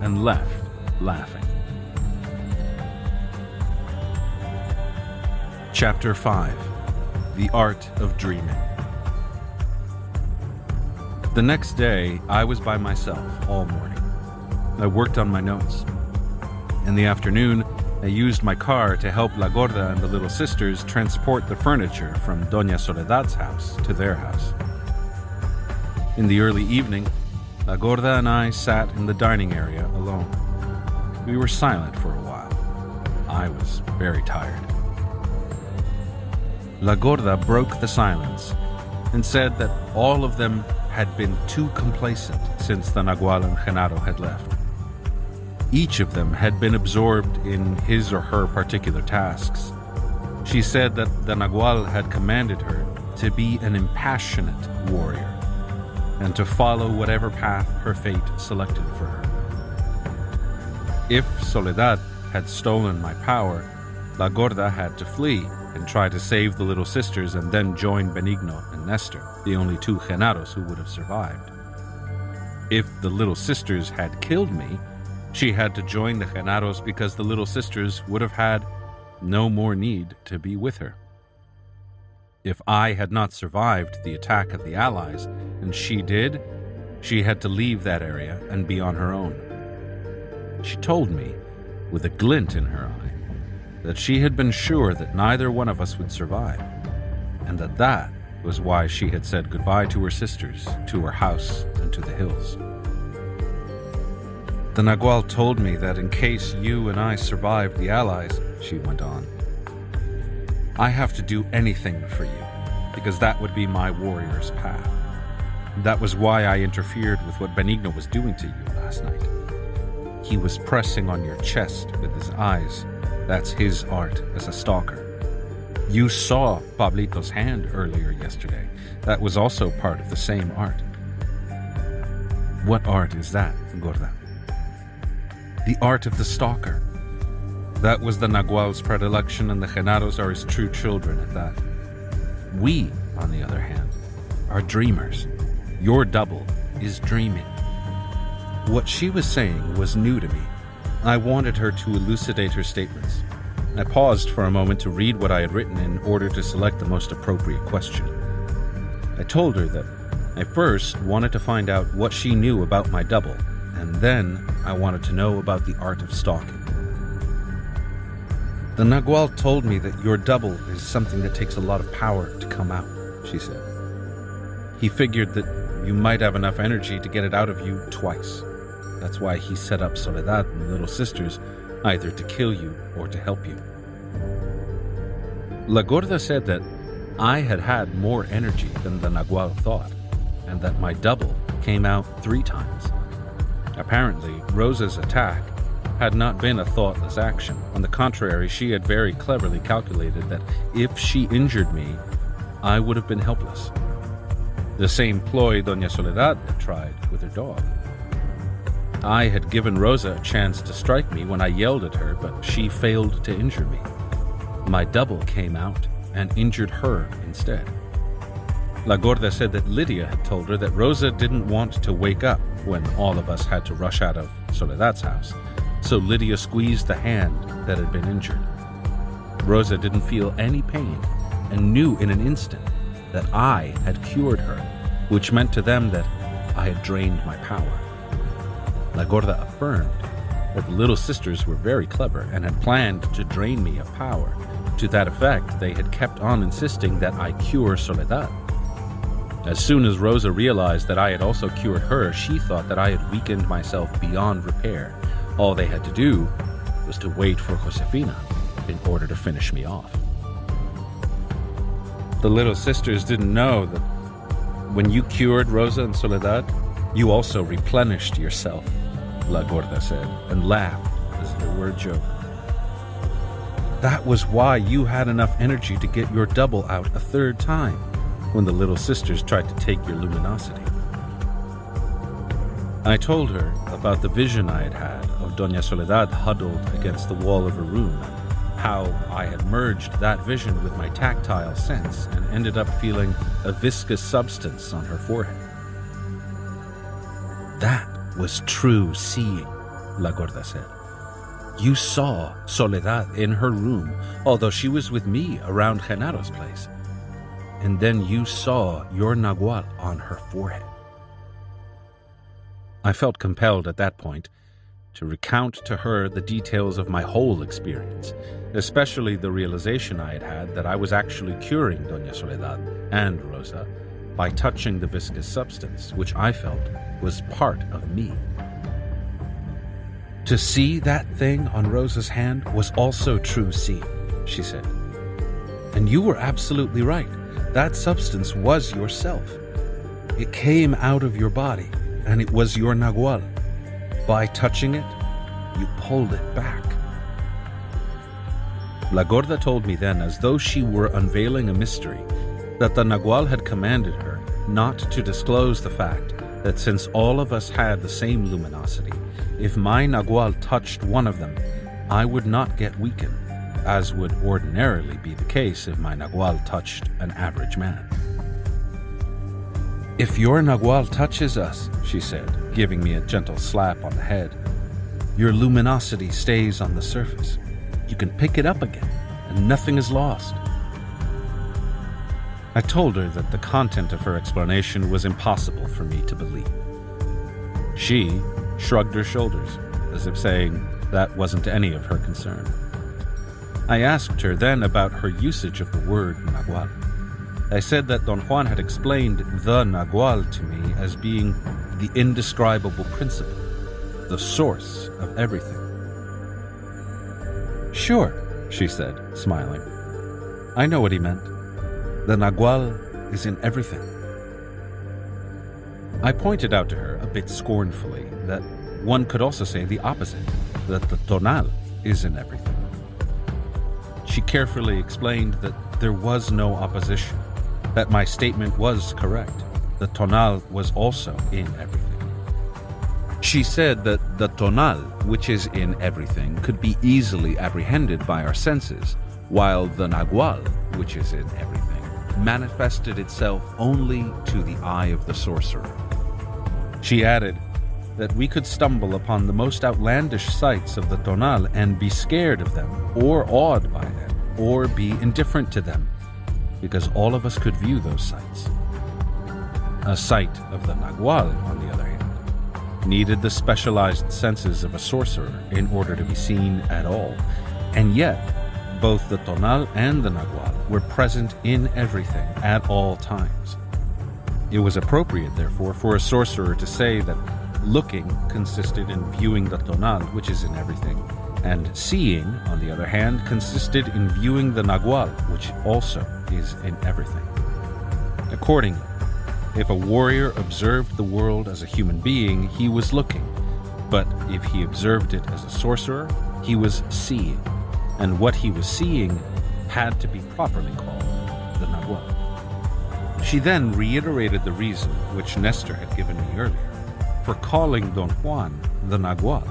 and left, laughing. Chapter 5. The Art of Dreaming. The next day, I was by myself all morning. I worked on my notes. In the afternoon, I used my car to help La Gorda and the little sisters transport the furniture from Doña Soledad's house to their house. In the early evening, La Gorda and I sat in the dining area alone. We were silent for a while. I was very tired. La Gorda broke the silence and said that all of them had been too complacent since the Nagual and Genaro had left. Each of them had been absorbed in his or her particular tasks. She said that the Nagual had commanded her to be an impassionate warrior and to follow whatever path her fate selected for her. If Soledad had stolen my power, La Gorda had to flee and try to save the little sisters and then join Benigno and Nestor, the only two Genaros who would have survived. If the little sisters had killed me, she had to join the Genaros because the little sisters would have had no more need to be with her. If I had not survived the attack of the Allies, and she did, she had to leave that area and be on her own. She told me, with a glint in her eye, that she had been sure that neither one of us would survive, and that was why she had said goodbye to her sisters, to her house, and to the hills. The Nagual told me that in case you and I survived the Allies, she went on, I have to do anything for you, because that would be my warrior's path. That was why I interfered with what Benigno was doing to you last night. He was pressing on your chest with his eyes. That's his art as a stalker. You saw Pablito's hand earlier yesterday. That was also part of the same art. What art is that, Gorda? The art of the stalker. That was the Nagual's predilection, and the Genaros are his true children at that. We, on the other hand, are dreamers. Your double is dreaming. What she was saying was new to me. I wanted her to elucidate her statements. I paused for a moment to read what I had written in order to select the most appropriate question. I told her that I first wanted to find out what she knew about my double, and then I wanted to know about the art of stalking. The Nagual told me that your double is something that takes a lot of power to come out, she said. He figured that you might have enough energy to get it out of you twice. That's why he set up Soledad and the Little Sisters, either to kill you or to help you. La Gorda said that I had had more energy than the Nagual thought, and that my double came out 3 times. Apparently, Rosa's attack had not been a thoughtless action. On the contrary, she had very cleverly calculated that if she injured me, I would have been helpless. The same ploy Doña Soledad had tried with her dog. I had given Rosa a chance to strike me when I yelled at her, but she failed to injure me. My double came out and injured her instead. La Gorda said that Lydia had told her that Rosa didn't want to wake up when all of us had to rush out of Soledad's house, so Lydia squeezed the hand that had been injured. Rosa didn't feel any pain and knew in an instant that I had cured her, which meant to them that I had drained my power. La Gorda affirmed that the Little Sisters were very clever and had planned to drain me of power. To that effect, they had kept on insisting that I cure Soledad. As soon as Rosa realized that I had also cured her, she thought that I had weakened myself beyond repair. All they had to do was to wait for Josefina in order to finish me off. The Little Sisters didn't know that when you cured Rosa and Soledad, you also replenished yourself, La Gorda said, and laughed as if it were a joke. That was why you had enough energy to get your double out a 3rd time when the Little Sisters tried to take your luminosity. I told her about the vision I had had of Doña Soledad huddled against the wall of her room, how I had merged that vision with my tactile sense and ended up feeling a viscous substance on her forehead. That was true seeing, La Gorda said. You saw Soledad in her room, although she was with me around Genaro's place. And then you saw your Nagual on her forehead. I felt compelled at that point to recount to her the details of my whole experience, especially the realization I had had that I was actually curing Doña Soledad and Rosa by touching the viscous substance, which I felt was part of me. To see that thing on Rosa's hand was also true seeing, she said. And you were absolutely right. That substance was yourself. It came out of your body, and it was your Nagual. By touching it, you pulled it back. La Gorda told me then, as though she were unveiling a mystery, that the Nagual had commanded her not to disclose the fact that since all of us had the same luminosity, if my Nagual touched one of them, I would not get weakened, as would ordinarily be the case if my Nagual touched an average man. If your Nagual touches us, she said, giving me a gentle slap on the head, your luminosity stays on the surface. You can pick it up again, and nothing is lost. I told her that the content of her explanation was impossible for me to believe. She shrugged her shoulders, as if saying that wasn't any of her concern. I asked her then about her usage of the word Nagual. I said that Don Juan had explained the Nagual to me as being the indescribable principle, the source of everything. Sure, she said, smiling. I know what he meant. The Nagual is in everything. I pointed out to her, a bit scornfully, that one could also say the opposite, that the Tonal is in everything. She carefully explained that there was no opposition, that my statement was correct. The Tonal was also in everything. She said that the Tonal, which is in everything, could be easily apprehended by our senses, while the Nagual, which is in everything, manifested itself only to the eye of the sorcerer. She added, that we could stumble upon the most outlandish sights of the Tonal and be scared of them, or awed by them, or be indifferent to them, because all of us could view those sights. A sight of the Nagual, on the other hand, needed the specialized senses of a sorcerer in order to be seen at all, and yet both the Tonal and the Nagual were present in everything at all times. It was appropriate, therefore, for a sorcerer to say that looking consisted in viewing the Tonal, which is in everything, and seeing, on the other hand, consisted in viewing the Nagual, which also is in everything. Accordingly, if a warrior observed the world as a human being, he was looking, but if he observed it as a sorcerer, he was seeing, and what he was seeing had to be properly called the Nagual. She then reiterated the reason which Nestor had given me earlier for calling Don Juan the Nagual,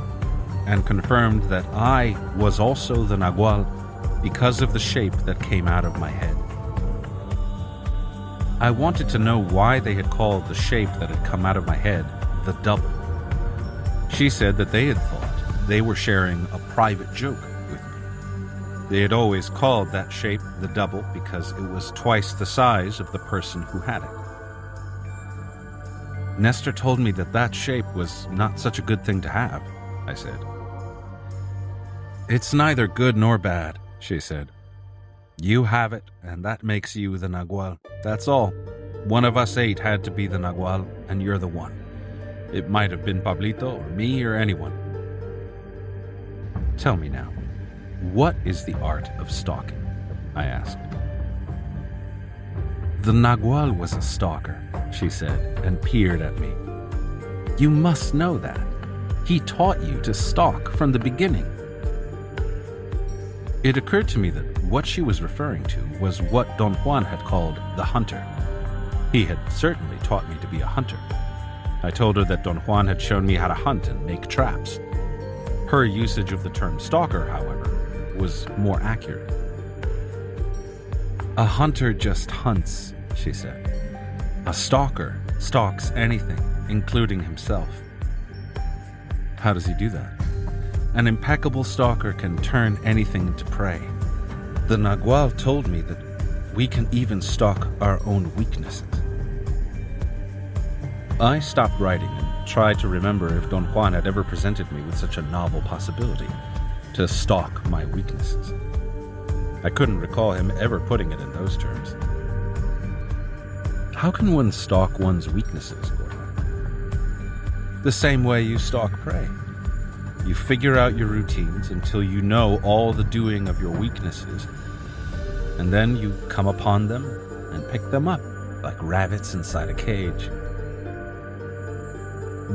and confirmed that I was also the Nagual because of the shape that came out of my head. I wanted to know why they had called the shape that had come out of my head the Double. She said that they had thought they were sharing a private joke with me. They had always called that shape the Double because it was twice the size of the person who had it. Nestor told me that that shape was not such a good thing to have, I said. It's neither good nor bad, she said. You have it, and that makes you the Nagual. That's all. One of us 8 had to be the Nagual, and you're the one. It might have been Pablito, or me, or anyone. Tell me now, what is the art of stalking? I asked. The Nagual was a stalker, she said, and peered at me. You must know that. He taught you to stalk from the beginning. It occurred to me that what she was referring to was what Don Juan had called the hunter. He had certainly taught me to be a hunter. I told her that Don Juan had shown me how to hunt and make traps. Her usage of the term stalker, however, was more accurate. A hunter just hunts, she said. A stalker stalks anything, including himself. How does he do that? An impeccable stalker can turn anything into prey. The Nagual told me that we can even stalk our own weaknesses. I stopped writing and tried to remember if Don Juan had ever presented me with such a novel possibility, to stalk my weaknesses. I couldn't recall him ever putting it in those terms. How can one stalk one's weaknesses, Gordon? The same way you stalk prey. You figure out your routines until you know all the doing of your weaknesses, and then you come upon them and pick them up like rabbits inside a cage.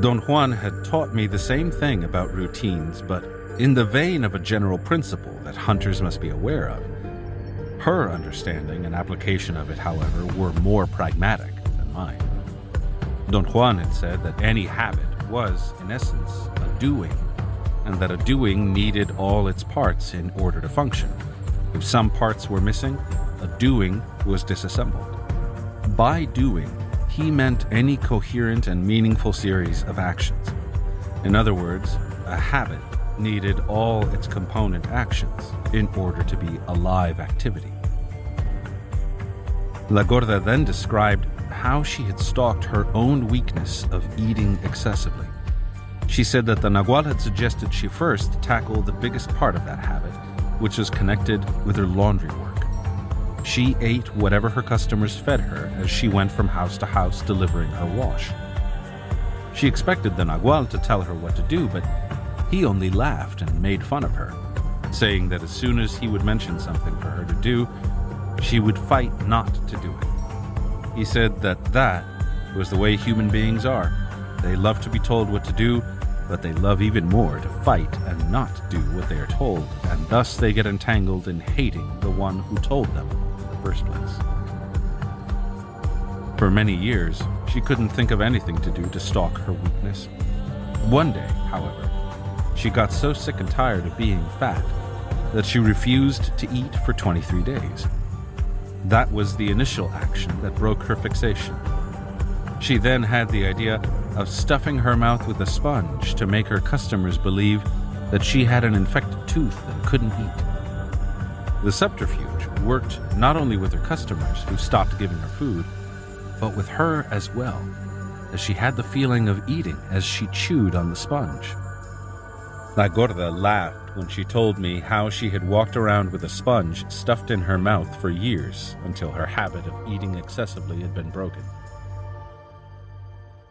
Don Juan had taught me the same thing about routines, but in the vein of a general principle that hunters must be aware of. Her understanding and application of it, however, were more pragmatic than mine. Don Juan had said that any habit was, in essence, a doing, and that a doing needed all its parts in order to function. If some parts were missing, a doing was disassembled. By doing, he meant any coherent and meaningful series of actions. In other words, a habit needed all its component actions in order to be a live activity. La Gorda then described how she had stalked her own weakness of eating excessively. She said that the Nagual had suggested she first tackle the biggest part of that habit, which was connected with her laundry work. She ate whatever her customers fed her as she went from house to house delivering her wash. She expected the Nagual to tell her what to do, but he only laughed and made fun of her, saying that as soon as he would mention something for her to do, she would fight not to do it. He said that was the way human beings are. They love to be told what to do, but they love even more to fight and not do what they are told, and thus they get entangled in hating the one who told them in the first place. For many years, she couldn't think of anything to do to stalk her weakness. One day, however, she got so sick and tired of being fat that she refused to eat for 23 days. That was the initial action that broke her fixation. She then had the idea, of stuffing her mouth with a sponge to make her customers believe that she had an infected tooth and couldn't eat. The subterfuge worked not only with her customers, who stopped giving her food, but with her as well, as she had the feeling of eating as she chewed on the sponge. La Gorda laughed when she told me how she had walked around with a sponge stuffed in her mouth for years until her habit of eating excessively had been broken.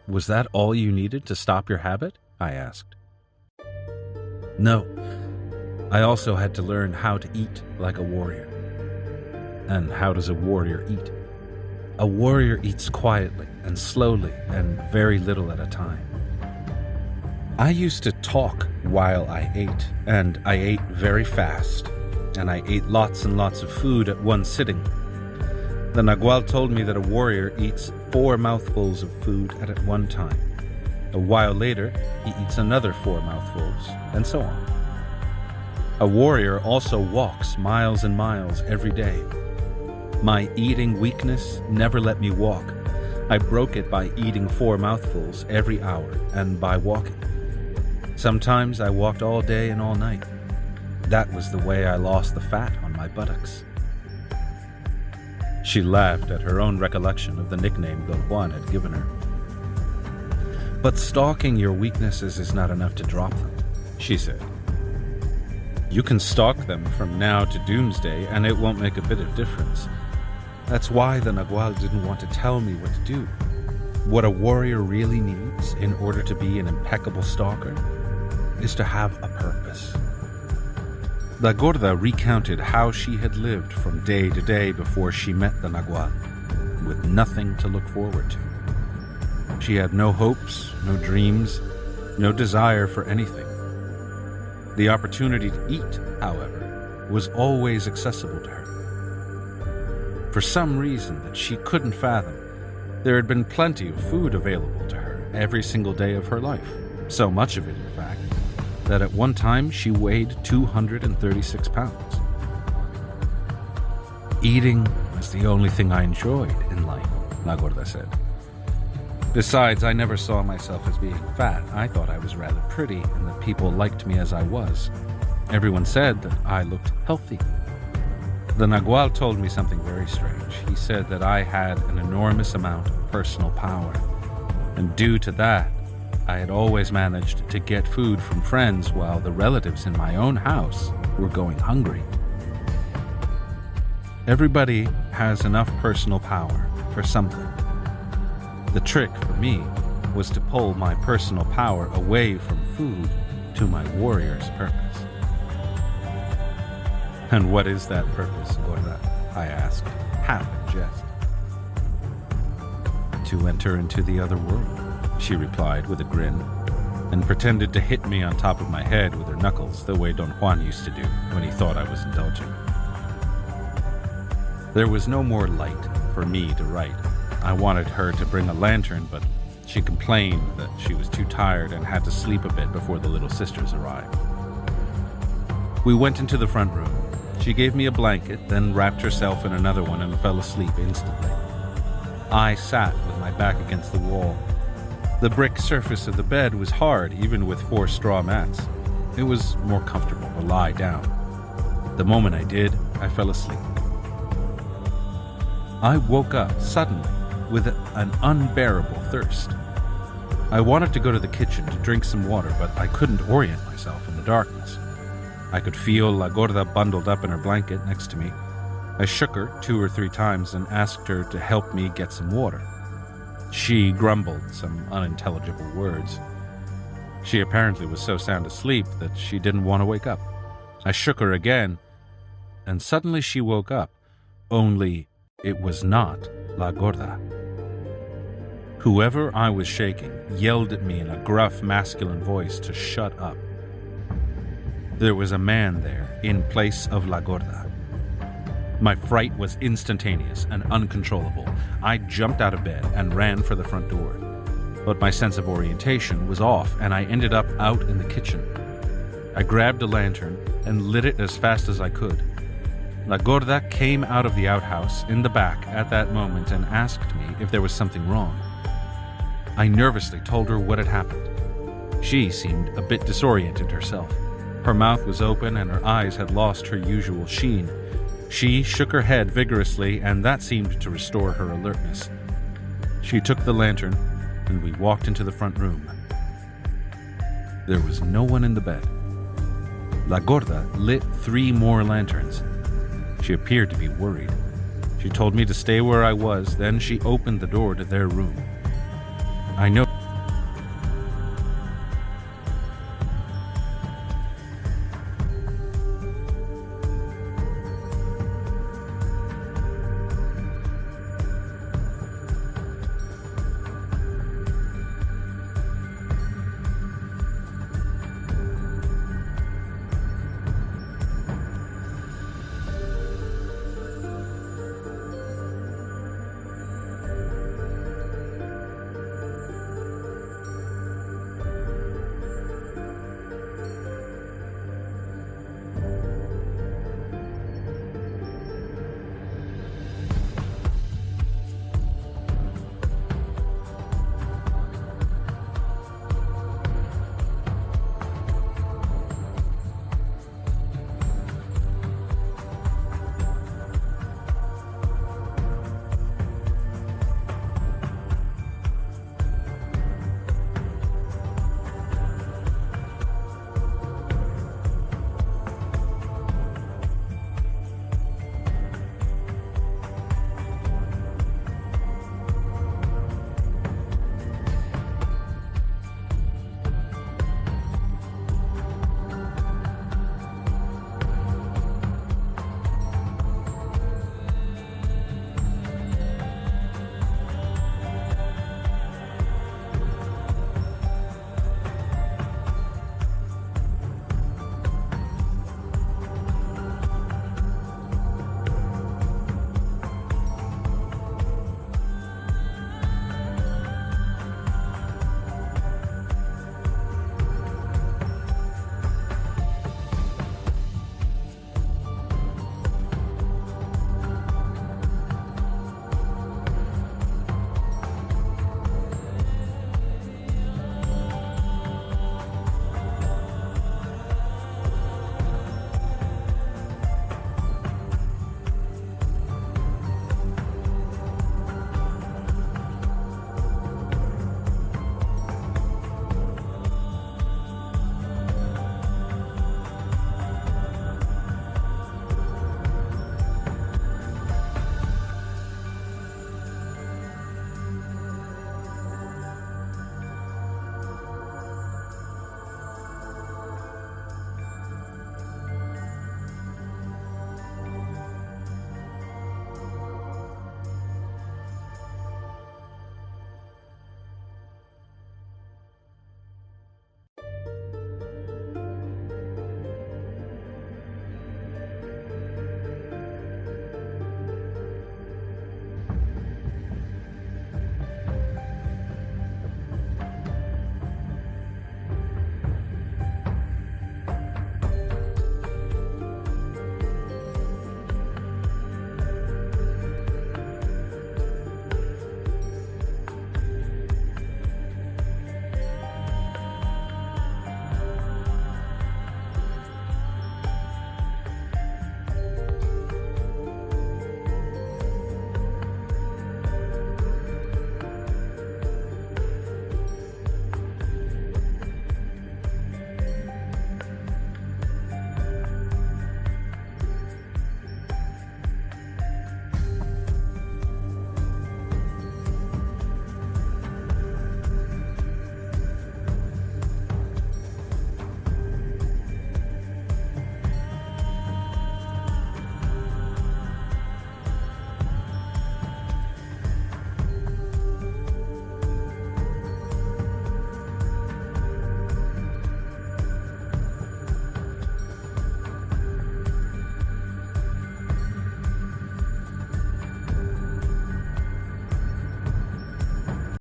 "Was that all you needed to stop your habit?" I asked. "No. I also had to learn how to eat like a warrior." "And how does a warrior eat?" "A warrior eats quietly and slowly and very little at a time." I used to talk while I ate, and I ate very fast, and I ate lots and lots of food at one sitting. The Nagual told me that a warrior eats 4 mouthfuls of food at one time. A while later, he eats another 4 mouthfuls, and so on. A warrior also walks miles and miles every day. My eating weakness never let me walk. I broke it by eating 4 mouthfuls every hour and by walking. Sometimes I walked all day and all night. That was the way I lost the fat on my buttocks. She laughed at her own recollection of the nickname Don Juan had given her. "But stalking your weaknesses is not enough to drop them," she said. "You can stalk them from now to doomsday, and it won't make a bit of difference. That's why the Nagual didn't want to tell me what to do. What a warrior really needs in order to be an impeccable stalker is to have a purpose." La Gorda recounted how she had lived from day to day before she met the Nagual, with nothing to look forward to. She had no hopes, no dreams, no desire for anything. The opportunity to eat, however, was always accessible to her. For some reason that she couldn't fathom, there had been plenty of food available to her every single day of her life, so much of it, in fact, that at one time she weighed 236 pounds. "Eating was the only thing I enjoyed in life," La Gorda said. "Besides, I never saw myself as being fat. I thought I was rather pretty and that people liked me as I was. Everyone said that I looked healthy." The Nagual told me something very strange. He said that I had an enormous amount of personal power, and due to that, I had always managed to get food from friends while the relatives in my own house were going hungry. Everybody has enough personal power for something. The trick for me was to pull my personal power away from food to my warrior's purpose. "And what is that purpose, Gorda?" I asked, half in jest. "To enter into the other world," she replied with a grin, and pretended to hit me on top of my head with her knuckles the way Don Juan used to do when he thought I was indulging. There was no more light for me to write. I wanted her to bring a lantern, but she complained that she was too tired and had to sleep a bit before the little sisters arrived. We went into the front room. She gave me a blanket, then wrapped herself in another one and fell asleep instantly. I sat with my back against the wall. The brick surface of the bed was hard, even with 4 straw mats. It was more comfortable to lie down. The moment I did, I fell asleep. I woke up suddenly with an unbearable thirst. I wanted to go to the kitchen to drink some water, but I couldn't orient myself in the darkness. I could feel La Gorda bundled up in her blanket next to me. I shook her 2 or 3 times and asked her to help me get some water. She grumbled some unintelligible words. She apparently was so sound asleep that she didn't want to wake up. I shook her again, and suddenly she woke up, only it was not La Gorda. Whoever I was shaking yelled at me in a gruff masculine voice to shut up. There was a man there in place of La Gorda. My fright was instantaneous and uncontrollable. I jumped out of bed and ran for the front door. But my sense of orientation was off, and I ended up out in the kitchen. I grabbed a lantern and lit it as fast as I could. La Gorda came out of the outhouse in the back at that moment and asked me if there was something wrong. I nervously told her what had happened. She seemed a bit disoriented herself. Her mouth was open and her eyes had lost her usual sheen. She shook her head vigorously, and that seemed to restore her alertness. She took the lantern, and we walked into the front room. There was no one in the bed. La Gorda lit 3 more lanterns. She appeared to be worried. She told me to stay where I was, then she opened the door to their room. I know